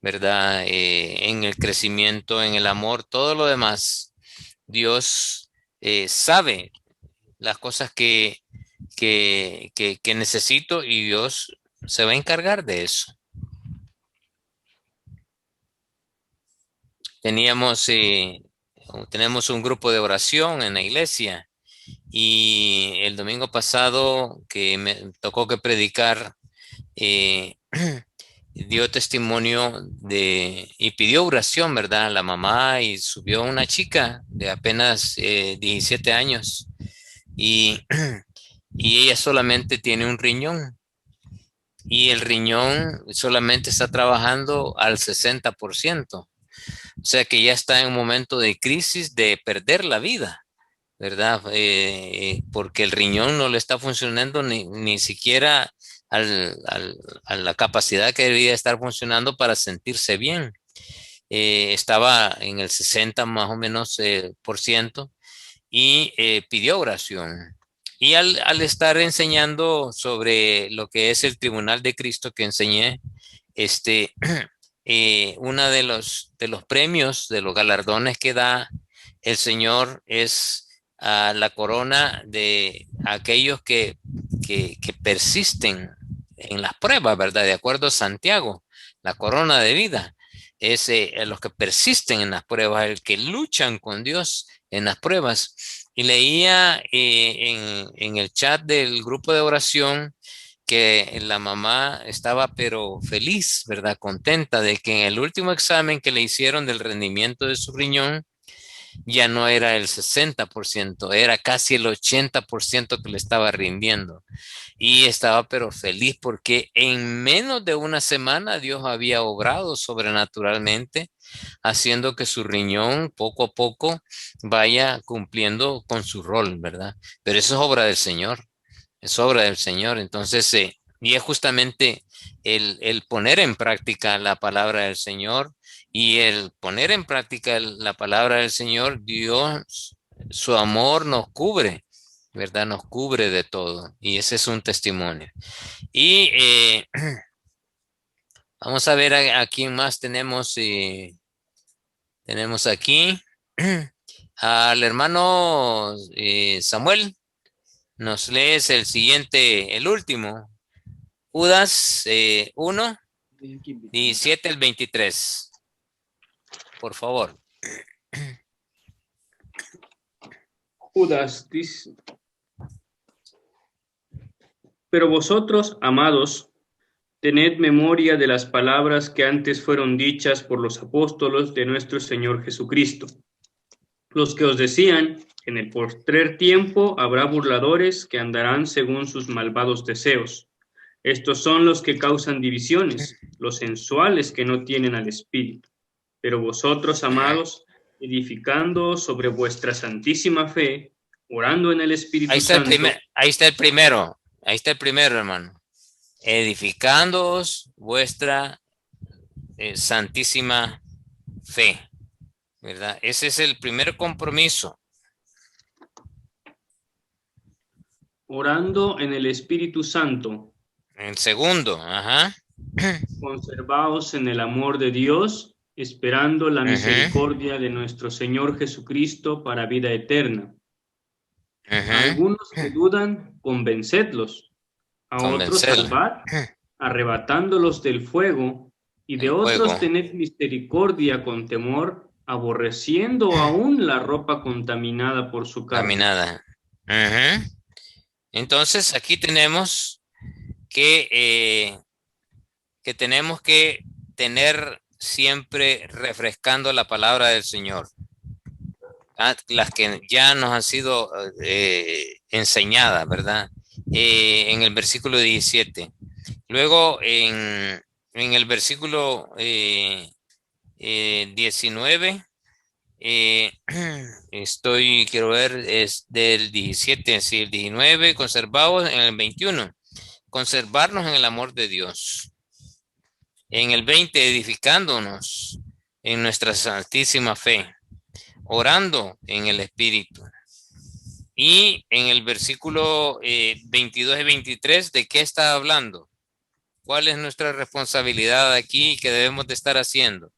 ¿verdad? En el crecimiento, en el amor, todo lo demás. Dios sabe las cosas que necesito y Dios se va a encargar de eso. Tenemos un grupo de oración en la iglesia y el domingo pasado que me tocó que predicar, dio testimonio y pidió oración, ¿verdad? La mamá, y subió una chica de apenas 17 años y ella solamente tiene un riñón y el riñón solamente está trabajando al 60%. O sea que ya está en un momento de crisis de perder la vida, ¿verdad? Porque el riñón no le está funcionando ni siquiera a la capacidad que debería estar funcionando para sentirse bien. Estaba en el 60 más o menos por ciento y pidió oración. Y al estar enseñando sobre lo que es el Tribunal de Cristo que enseñé, uno de los premios, de los galardones que da el Señor es la corona de aquellos que persisten en las pruebas, ¿verdad? De acuerdo a Santiago, la corona de vida es los que persisten en las pruebas, el que luchan con Dios en las pruebas. Y leía en el chat del grupo de oración que la mamá estaba pero feliz, ¿verdad? Contenta de que en el último examen que le hicieron del rendimiento de su riñón ya no era el 60%, era casi el 80% que le estaba rindiendo. Y estaba pero feliz porque en menos de una semana Dios había obrado sobrenaturalmente, haciendo que su riñón poco a poco vaya cumpliendo con su rol, ¿verdad? Pero eso es obra del Señor. Es obra del Señor. Entonces, y es justamente el poner en práctica la palabra del Señor y el poner en práctica la palabra del Señor, Dios, su amor nos cubre, ¿verdad? Nos cubre de todo. Y ese es un testimonio. Y vamos a ver a quién más tenemos. Tenemos aquí al hermano Samuel. Nos lees el siguiente, el último. Judas 1, 17 al 23. Por favor. Judas dice: pero vosotros, amados, tened memoria de las palabras que antes fueron dichas por los apóstolos de nuestro Señor Jesucristo, los que os decían: en el postrer tiempo habrá burladores que andarán según sus malvados deseos. Estos son los que causan divisiones, los sensuales que no tienen al Espíritu. Pero vosotros, amados, edificando sobre vuestra santísima fe, orando en el Espíritu Santo. Ahí está el primero, hermano. Edificándoos vuestra santísima fe, ¿verdad? Ese es el primer compromiso. orando en el Espíritu Santo. El segundo, ajá. Conservaos en el amor de Dios, esperando la misericordia de nuestro Señor Jesucristo para vida eterna. A algunos que dudan, convencedlos. A otros salvad, arrebatándolos del fuego, y de otros tened misericordia con temor, aborreciendo aún la ropa contaminada por su carne. Entonces, aquí tenemos que tenemos que tener siempre refrescando la palabra del Señor. Las que ya nos han sido enseñadas, ¿verdad? En el versículo 17. Luego, en el versículo 19, quiero ver, es del 17, así el 19, conservados en el 21, conservarnos en el amor de Dios. En el 20, edificándonos en nuestra santísima fe, orando en el Espíritu. Y en el versículo 22 y 23, ¿de qué está hablando? ¿Cuál es nuestra responsabilidad aquí que debemos de estar haciendo?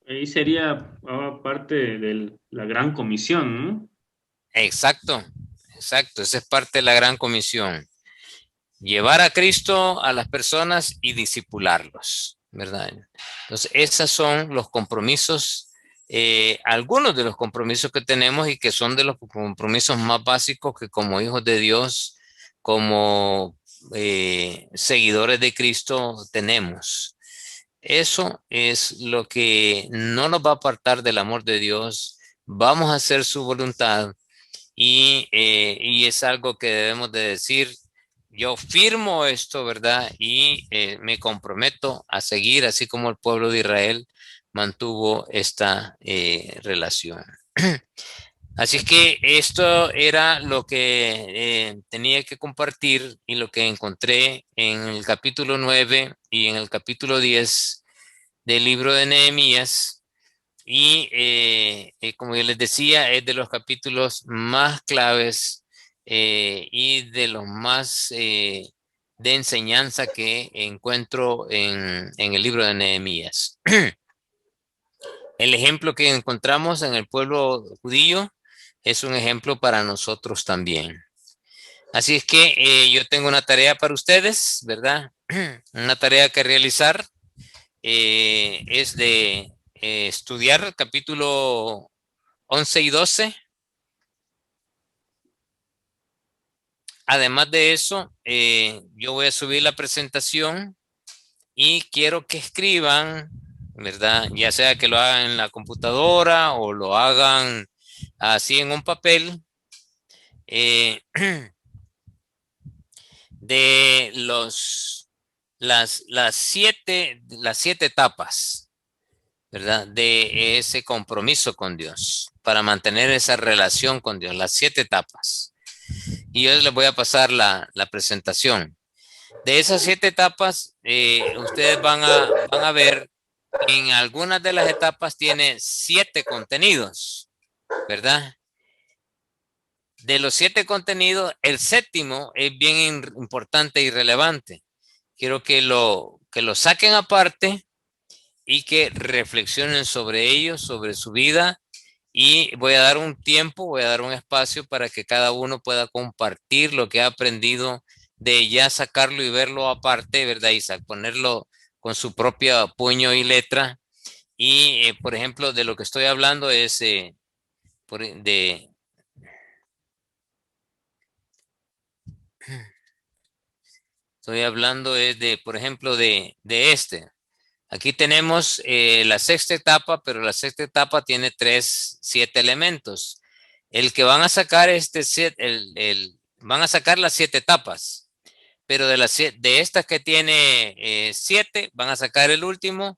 Ahí sería parte de la gran comisión, ¿no? Exacto, exacto. Esa es parte de la gran comisión. Llevar a Cristo a las personas y discipularlos, ¿verdad? Entonces, esos son los compromisos, algunos de los compromisos que tenemos y que son de los compromisos más básicos que como hijos de Dios, como seguidores de Cristo tenemos. Eso es lo que no nos va a apartar del amor de Dios. Vamos a hacer su voluntad y es algo que debemos de decir. Yo firmo esto, ¿verdad? Y me comprometo a seguir así como el pueblo de Israel mantuvo esta relación. Así es que esto era lo que tenía que compartir y lo que encontré en el capítulo 9 y en el capítulo 10 del libro de Nehemías. Y como yo les decía, es de los capítulos más claves y de los más de enseñanza que encuentro en el libro de Nehemías. El ejemplo que encontramos en el pueblo judío es un ejemplo para nosotros también. Así es que yo tengo una tarea para ustedes, ¿verdad? Una tarea que realizar es de estudiar el capítulo 11 y 12. Además de eso, yo voy a subir la presentación y quiero que escriban, ¿verdad? Ya sea que lo hagan en la computadora o lo hagan así en un papel, de las siete etapas, ¿verdad? De ese compromiso con Dios, para mantener esa relación con Dios, las 7 etapas. Y yo les voy a pasar la presentación. De esas 7 etapas, ustedes van a ver, en algunas de las etapas tiene 7 contenidos, ¿verdad? De los 7 contenidos, el 7º es bien importante y relevante. Quiero que lo saquen aparte y que reflexionen sobre ello, sobre su vida. Y voy a dar un tiempo, voy a dar un espacio para que cada uno pueda compartir lo que ha aprendido, de ya sacarlo y verlo aparte, ¿verdad, Isaac? Ponerlo con su propio puño y letra. Y, por ejemplo, de lo que estoy hablando es estoy hablando es de, por ejemplo, de este. Aquí tenemos la 6ª etapa, pero la 6ª etapa tiene 7 elementos. El que van a sacar van a sacar las 7 etapas, pero de estas que tiene 7, van a sacar el último,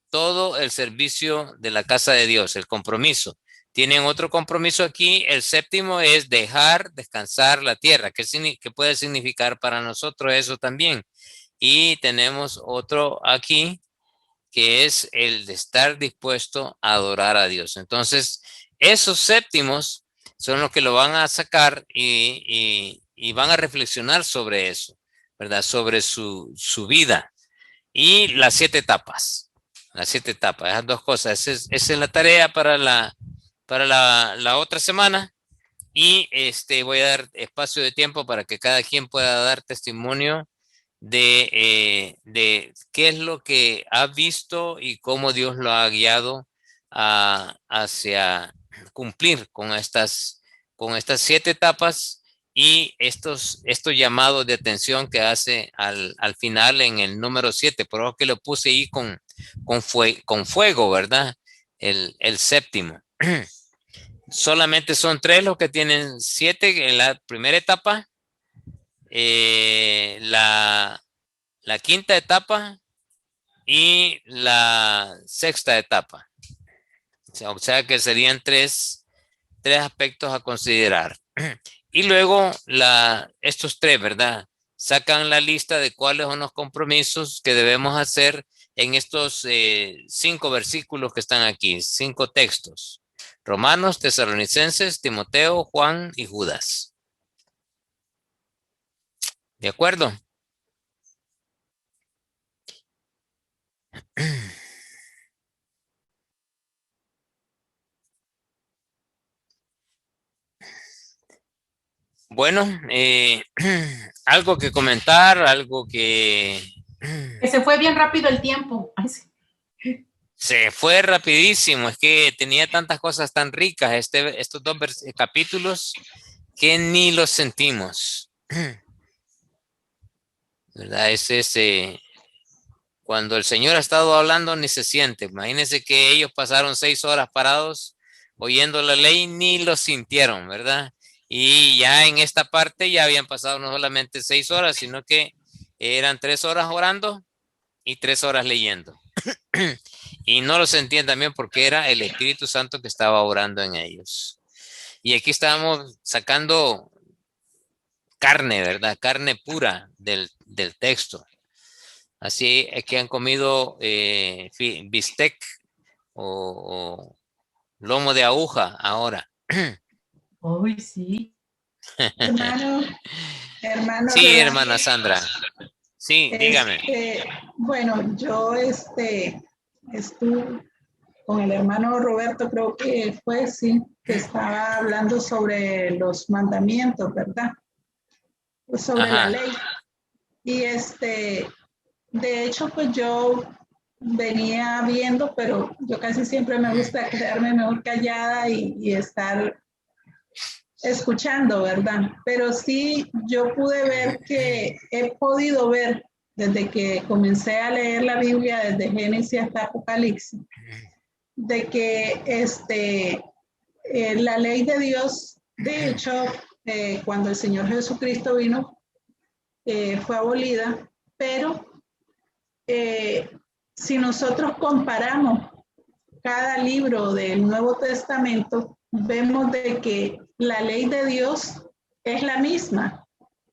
todo el servicio de la casa de Dios, el compromiso. Tienen otro compromiso aquí. El 7º es dejar descansar la tierra. ¿Qué puede significar para nosotros eso también? Y tenemos otro aquí, que es el de estar dispuesto a adorar a Dios. Entonces, esos séptimos son los que lo van a sacar y van a reflexionar sobre eso, ¿verdad? Sobre su vida y las 7 etapas. Las 7 etapas, esas 2 cosas. Esa es la tarea para la otra semana. Y voy a dar espacio de tiempo para que cada quien pueda dar testimonio de qué es lo que ha visto y cómo Dios lo ha guiado hacia cumplir con estas 7 etapas y estos llamados de atención que hace al final en el número 7. Por eso que lo puse ahí con fuego, ¿verdad? El séptimo. Solamente son 3 los que tienen 7 en la primera etapa, la quinta etapa y la sexta etapa. O sea que serían 3 aspectos a considerar. Y luego estos 3, ¿verdad? Sacan la lista de cuáles son los compromisos que debemos hacer en estos 5 versículos que están aquí, 5 textos. Romanos, Tesalonicenses, Timoteo, Juan y Judas. ¿De acuerdo? Bueno, algo que comentar, algo que... Se fue bien rápido el tiempo. Ay, sí. Se fue rapidísimo, es que tenía tantas cosas tan ricas estos 2 capítulos que ni los sentimos. ¿Verdad? Cuando el Señor ha estado hablando ni se siente. Imagínense que ellos pasaron 6 horas parados oyendo la ley, ni lo sintieron, ¿verdad? Y ya en esta parte ya habían pasado no solamente 6 horas, sino que eran 3 horas orando y 3 horas leyendo. Y no lo sentían también porque era el Espíritu Santo que estaba orando en ellos. Y aquí estábamos sacando carne, ¿verdad? Carne pura del texto. Así es que han comido bistec o lomo de aguja ahora. Uy, sí. Hermano. Sí, hermana Sandra. Sí, dígame. Bueno, yo estuve con el hermano Roberto, creo que fue, sí, que estaba hablando sobre los mandamientos, ¿verdad? Sobre la ley. Y de hecho, pues yo venía viendo, pero yo casi siempre me gusta quedarme mejor callada y estar escuchando, ¿verdad? Pero sí, yo pude ver que he podido ver desde que comencé a leer la Biblia, desde Génesis hasta Apocalipsis, de que la ley de Dios, de hecho, cuando el Señor Jesucristo vino, fue abolida, pero si nosotros comparamos cada libro del Nuevo Testamento, vemos de que la ley de Dios es la misma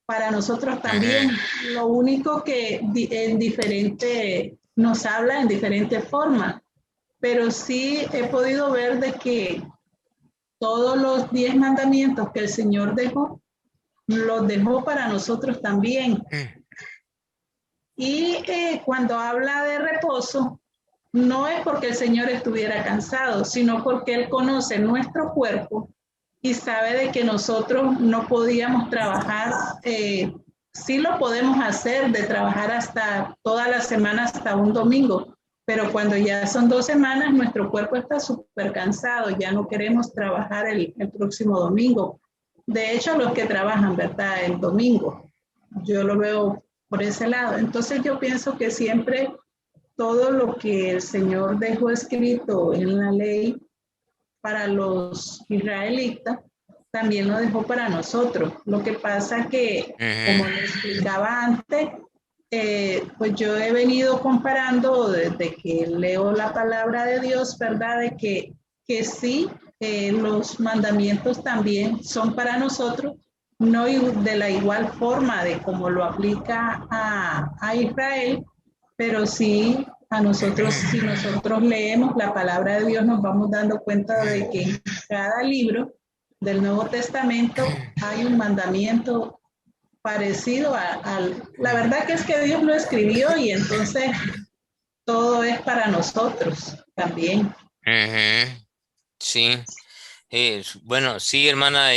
para nosotros también. Lo único que nos habla en diferente forma, pero sí he podido ver de que todos los 10 mandamientos que el Señor dejó, los dejó para nosotros también. Y cuando habla de reposo, no es porque el Señor estuviera cansado, sino porque Él conoce nuestro cuerpo y sabe de que nosotros no podíamos trabajar. Sí lo podemos hacer, de trabajar hasta toda la semana, hasta un domingo, pero cuando ya son 2 semanas, nuestro cuerpo está súper cansado, ya no queremos trabajar el próximo domingo. De hecho, los que trabajan, ¿verdad? El domingo, yo lo veo por ese lado. Entonces yo pienso que siempre todo lo que el Señor dejó escrito en la ley para los israelitas, también lo dejó para nosotros. Lo que pasa que, como les explicaba antes, pues yo he venido comparando desde que leo la palabra de Dios, ¿verdad? De que sí, los mandamientos también son para nosotros, no de la igual forma de como lo aplica a Israel, pero sí a nosotros, si nosotros leemos la palabra de Dios, nos vamos dando cuenta de que cada libro del Nuevo Testamento hay un mandamiento parecido la verdad que es que Dios lo escribió y entonces todo es para nosotros también. Sí. Bueno, sí, hermana,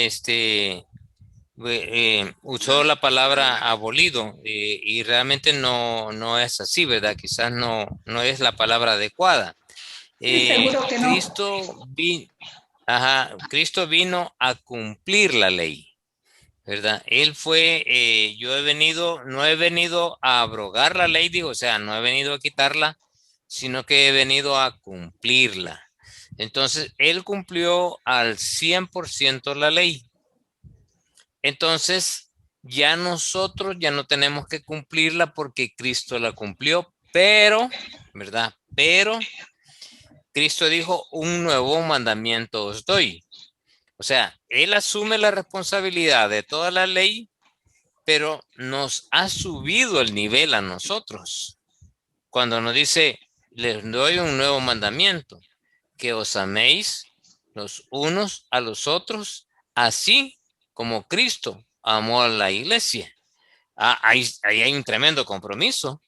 usó la palabra abolido y realmente no es así, ¿verdad? Quizás no es la palabra adecuada. Sí, seguro que no. Cristo vino a cumplir la ley, ¿verdad? Él fue, no he venido a abrogar la ley, digo, o sea, no he venido a quitarla, sino que he venido a cumplirla. Entonces, él cumplió al 100% la ley. Entonces, ya nosotros ya no tenemos que cumplirla porque Cristo la cumplió, pero, ¿verdad? Pero Cristo dijo, un nuevo mandamiento os doy. O sea, Él asume la responsabilidad de toda la ley, pero nos ha subido el nivel a nosotros. Cuando nos dice, les doy un nuevo mandamiento, que os améis los unos a los otros, así como Cristo amó a la iglesia. Ahí hay un tremendo compromiso,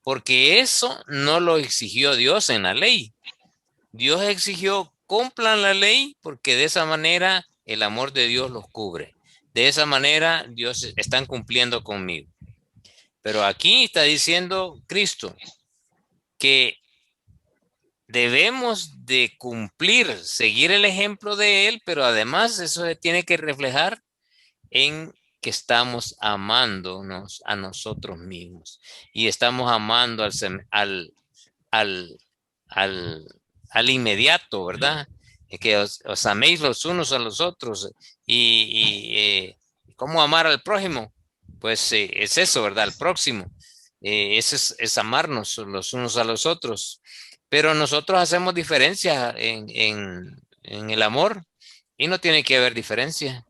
porque eso no lo exigió Dios en la ley. Dios exigió, cumplan la ley, porque de esa manera el amor de Dios los cubre. De esa manera Dios están cumpliendo conmigo. Pero aquí está diciendo Cristo que debemos de cumplir, seguir el ejemplo de Él, pero además eso se tiene que reflejar en que estamos amándonos a nosotros mismos y estamos amando al, al inmediato, ¿verdad? Que os améis los unos a los otros y ¿cómo amar al prójimo? Pues es eso, ¿verdad? Al próximo. Eso es amarnos los unos a los otros. Pero nosotros hacemos diferencia en el amor y no tiene que haber diferencia.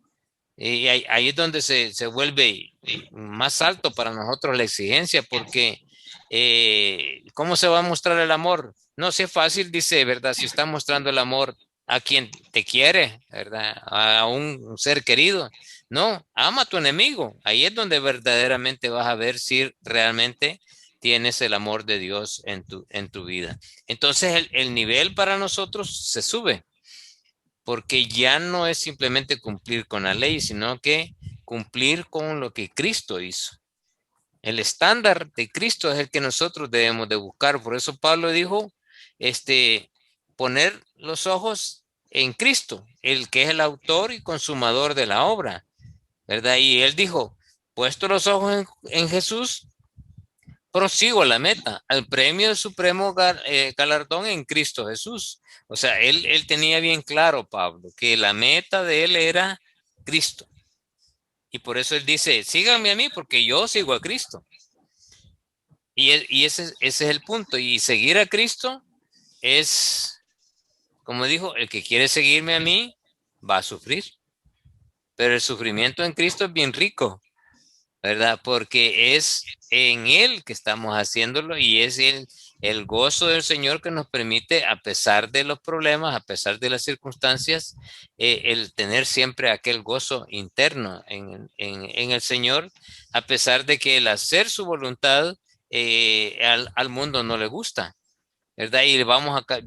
Y ahí es donde se vuelve más alto para nosotros la exigencia, porque ¿cómo se va a mostrar el amor? No, si es fácil, dice, ¿verdad? Si está mostrando el amor a quien te quiere, ¿verdad? A un ser querido. No, ama a tu enemigo. Ahí es donde verdaderamente vas a ver si realmente tienes el amor de Dios en tu vida. Entonces el nivel para nosotros se sube, porque ya no es simplemente cumplir con la ley, sino que cumplir con lo que Cristo hizo. El estándar de Cristo es el que nosotros debemos de buscar. Por eso Pablo dijo, poner los ojos en Cristo, el que es el autor y consumador de la obra, ¿verdad? Y él dijo, puesto los ojos en Jesús, prosigo a la meta, al premio del supremo galardón en Cristo Jesús. O sea, él tenía bien claro, Pablo, que la meta de él era Cristo. Y por eso él dice, síganme a mí porque yo sigo a Cristo. Y ese es el punto. Y seguir a Cristo es, como dijo, el que quiere seguirme a mí va a sufrir. Pero el sufrimiento en Cristo es bien rico, ¿verdad? Porque es en Él que estamos haciéndolo y es el gozo del Señor que nos permite, a pesar de los problemas, a pesar de las circunstancias, el tener siempre aquel gozo interno en el Señor, a pesar de que el hacer su voluntad al mundo no le gusta, ¿verdad? Y vamos acá.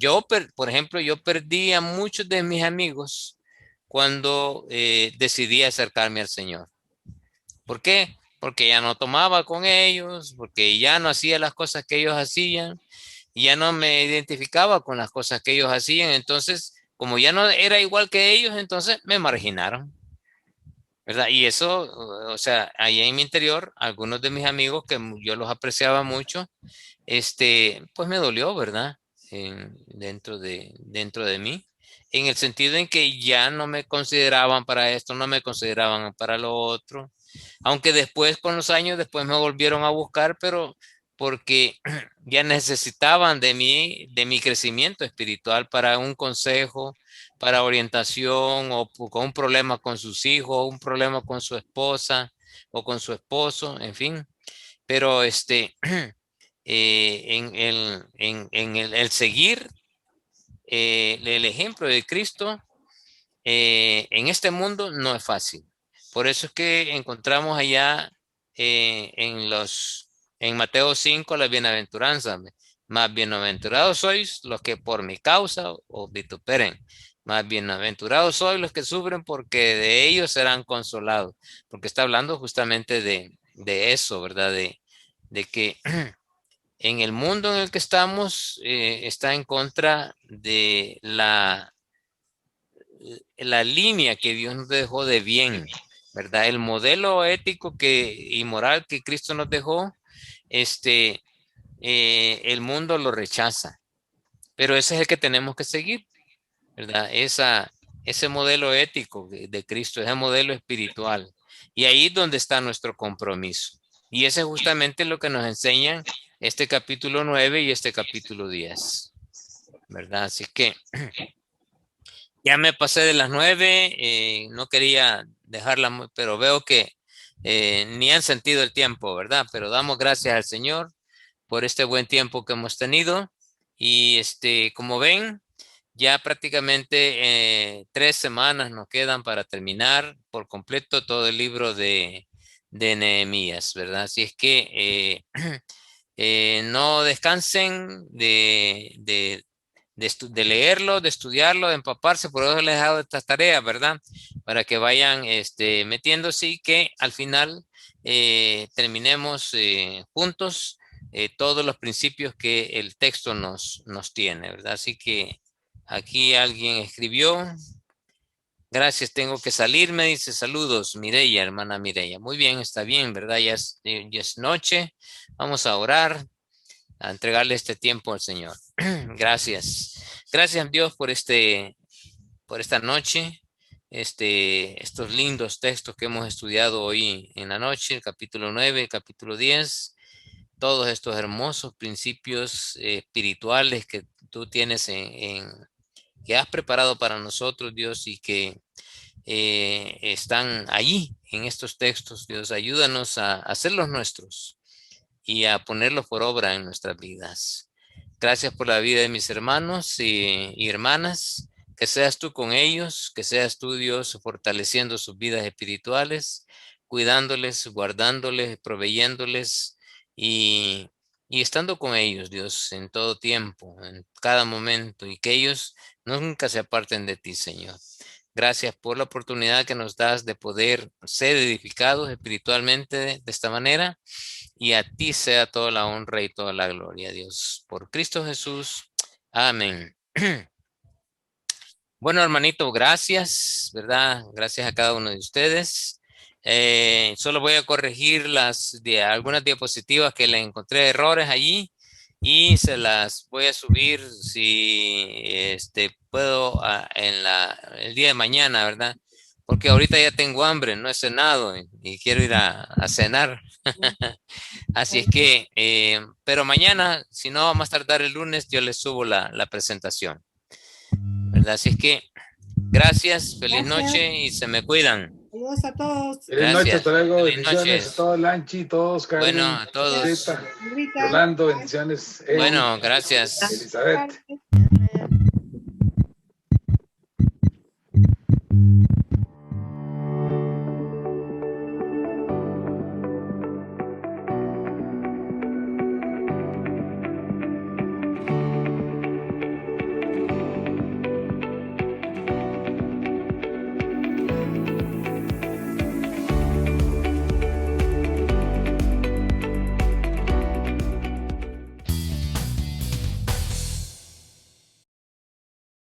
Por ejemplo, yo perdí a muchos de mis amigos cuando decidí acercarme al Señor. ¿Por qué? Porque ya no tomaba con ellos, porque ya no hacía las cosas que ellos hacían, y ya no me identificaba con las cosas que ellos hacían. Entonces, como ya no era igual que ellos, entonces me marginaron, ¿verdad? Y eso, o sea, ahí en mi interior, algunos de mis amigos que yo los apreciaba mucho, pues me dolió, ¿verdad? Dentro de mí, en el sentido en que ya no me consideraban para esto, no me consideraban para lo otro, aunque después con los años, después me volvieron a buscar, pero porque ya necesitaban de mi crecimiento espiritual para un consejo, para orientación o con un problema con sus hijos, un problema con su esposa o con su esposo, en fin. Pero en el seguir el ejemplo de Cristo, en este mundo no es fácil. Por eso es que encontramos allá en Mateo 5 la bienaventuranza. Más bienaventurados sois los que por mi causa os vituperen. Más bienaventurados sois los que sufren, porque de ellos serán consolados. Porque está hablando justamente de eso, ¿verdad? De que en el mundo en el que estamos está en contra de la línea que Dios nos dejó de bien, ¿verdad? El modelo ético y moral que Cristo nos dejó, el mundo lo rechaza, pero ese es el que tenemos que seguir, ¿verdad? Ese modelo ético de Cristo, ese modelo espiritual, y ahí es donde está nuestro compromiso. Y ese es justamente lo que nos enseñan este capítulo 9 y este capítulo 10, ¿verdad? Así que ya me pasé de las 9, no quería dejarla, pero veo que ni han sentido el tiempo, ¿verdad? Pero damos gracias al Señor por este buen tiempo que hemos tenido. Y como ven, ya prácticamente 3 semanas nos quedan para terminar por completo todo el libro de Nehemías, ¿verdad? Así es que no descansen de leerlo, de estudiarlo, de empaparse. Por eso les he dado estas tareas, ¿verdad? Para que vayan metiéndose y que al final terminemos juntos todos los principios que el texto nos tiene, ¿verdad? Así que aquí alguien escribió: gracias, tengo que salir, me dice. Saludos, Mireya, hermana Mireya. Muy bien, está bien, ¿verdad? Ya es noche. Vamos a orar, a entregarle este tiempo al Señor. Gracias. Gracias, Dios, por esta noche, estos lindos textos que hemos estudiado hoy en la noche, el capítulo 9, el capítulo 10, todos estos hermosos principios espirituales que tú tienes que has preparado para nosotros, Dios, y que están allí en estos textos. Dios, ayúdanos a hacerlos nuestros y a ponerlos por obra en nuestras vidas. Gracias por la vida de mis hermanos y hermanas. Que seas tú con ellos, que seas tú, Dios, fortaleciendo sus vidas espirituales, cuidándoles, guardándoles, proveyéndoles y estando con ellos, Dios, en todo tiempo, en cada momento, y que ellos nunca se aparten de ti, Señor. Gracias por la oportunidad que nos das de poder ser edificados espiritualmente de esta manera, y a ti sea toda la honra y toda la gloria, Dios. Por Cristo Jesús. Amén. Bueno, hermanito, gracias, ¿verdad? Gracias a cada uno de ustedes. Solo voy a corregir algunas diapositivas que le encontré errores allí, y se las voy a subir si puedo el día de mañana, ¿verdad? Porque ahorita ya tengo hambre, no he cenado y quiero ir a cenar. Así es que, pero mañana, si no, más tardar el lunes, yo les subo la presentación, ¿verdad? Así es que, gracias, feliz noche y se me cuidan. Adiós a todos. Feliz noche, hasta luego. Feliz Bendiciones noches. a todos, Lanchi, todos, Carmen, bueno, a todos. Rosita, Rolando, bendiciones. Bueno, gracias. Elizabeth.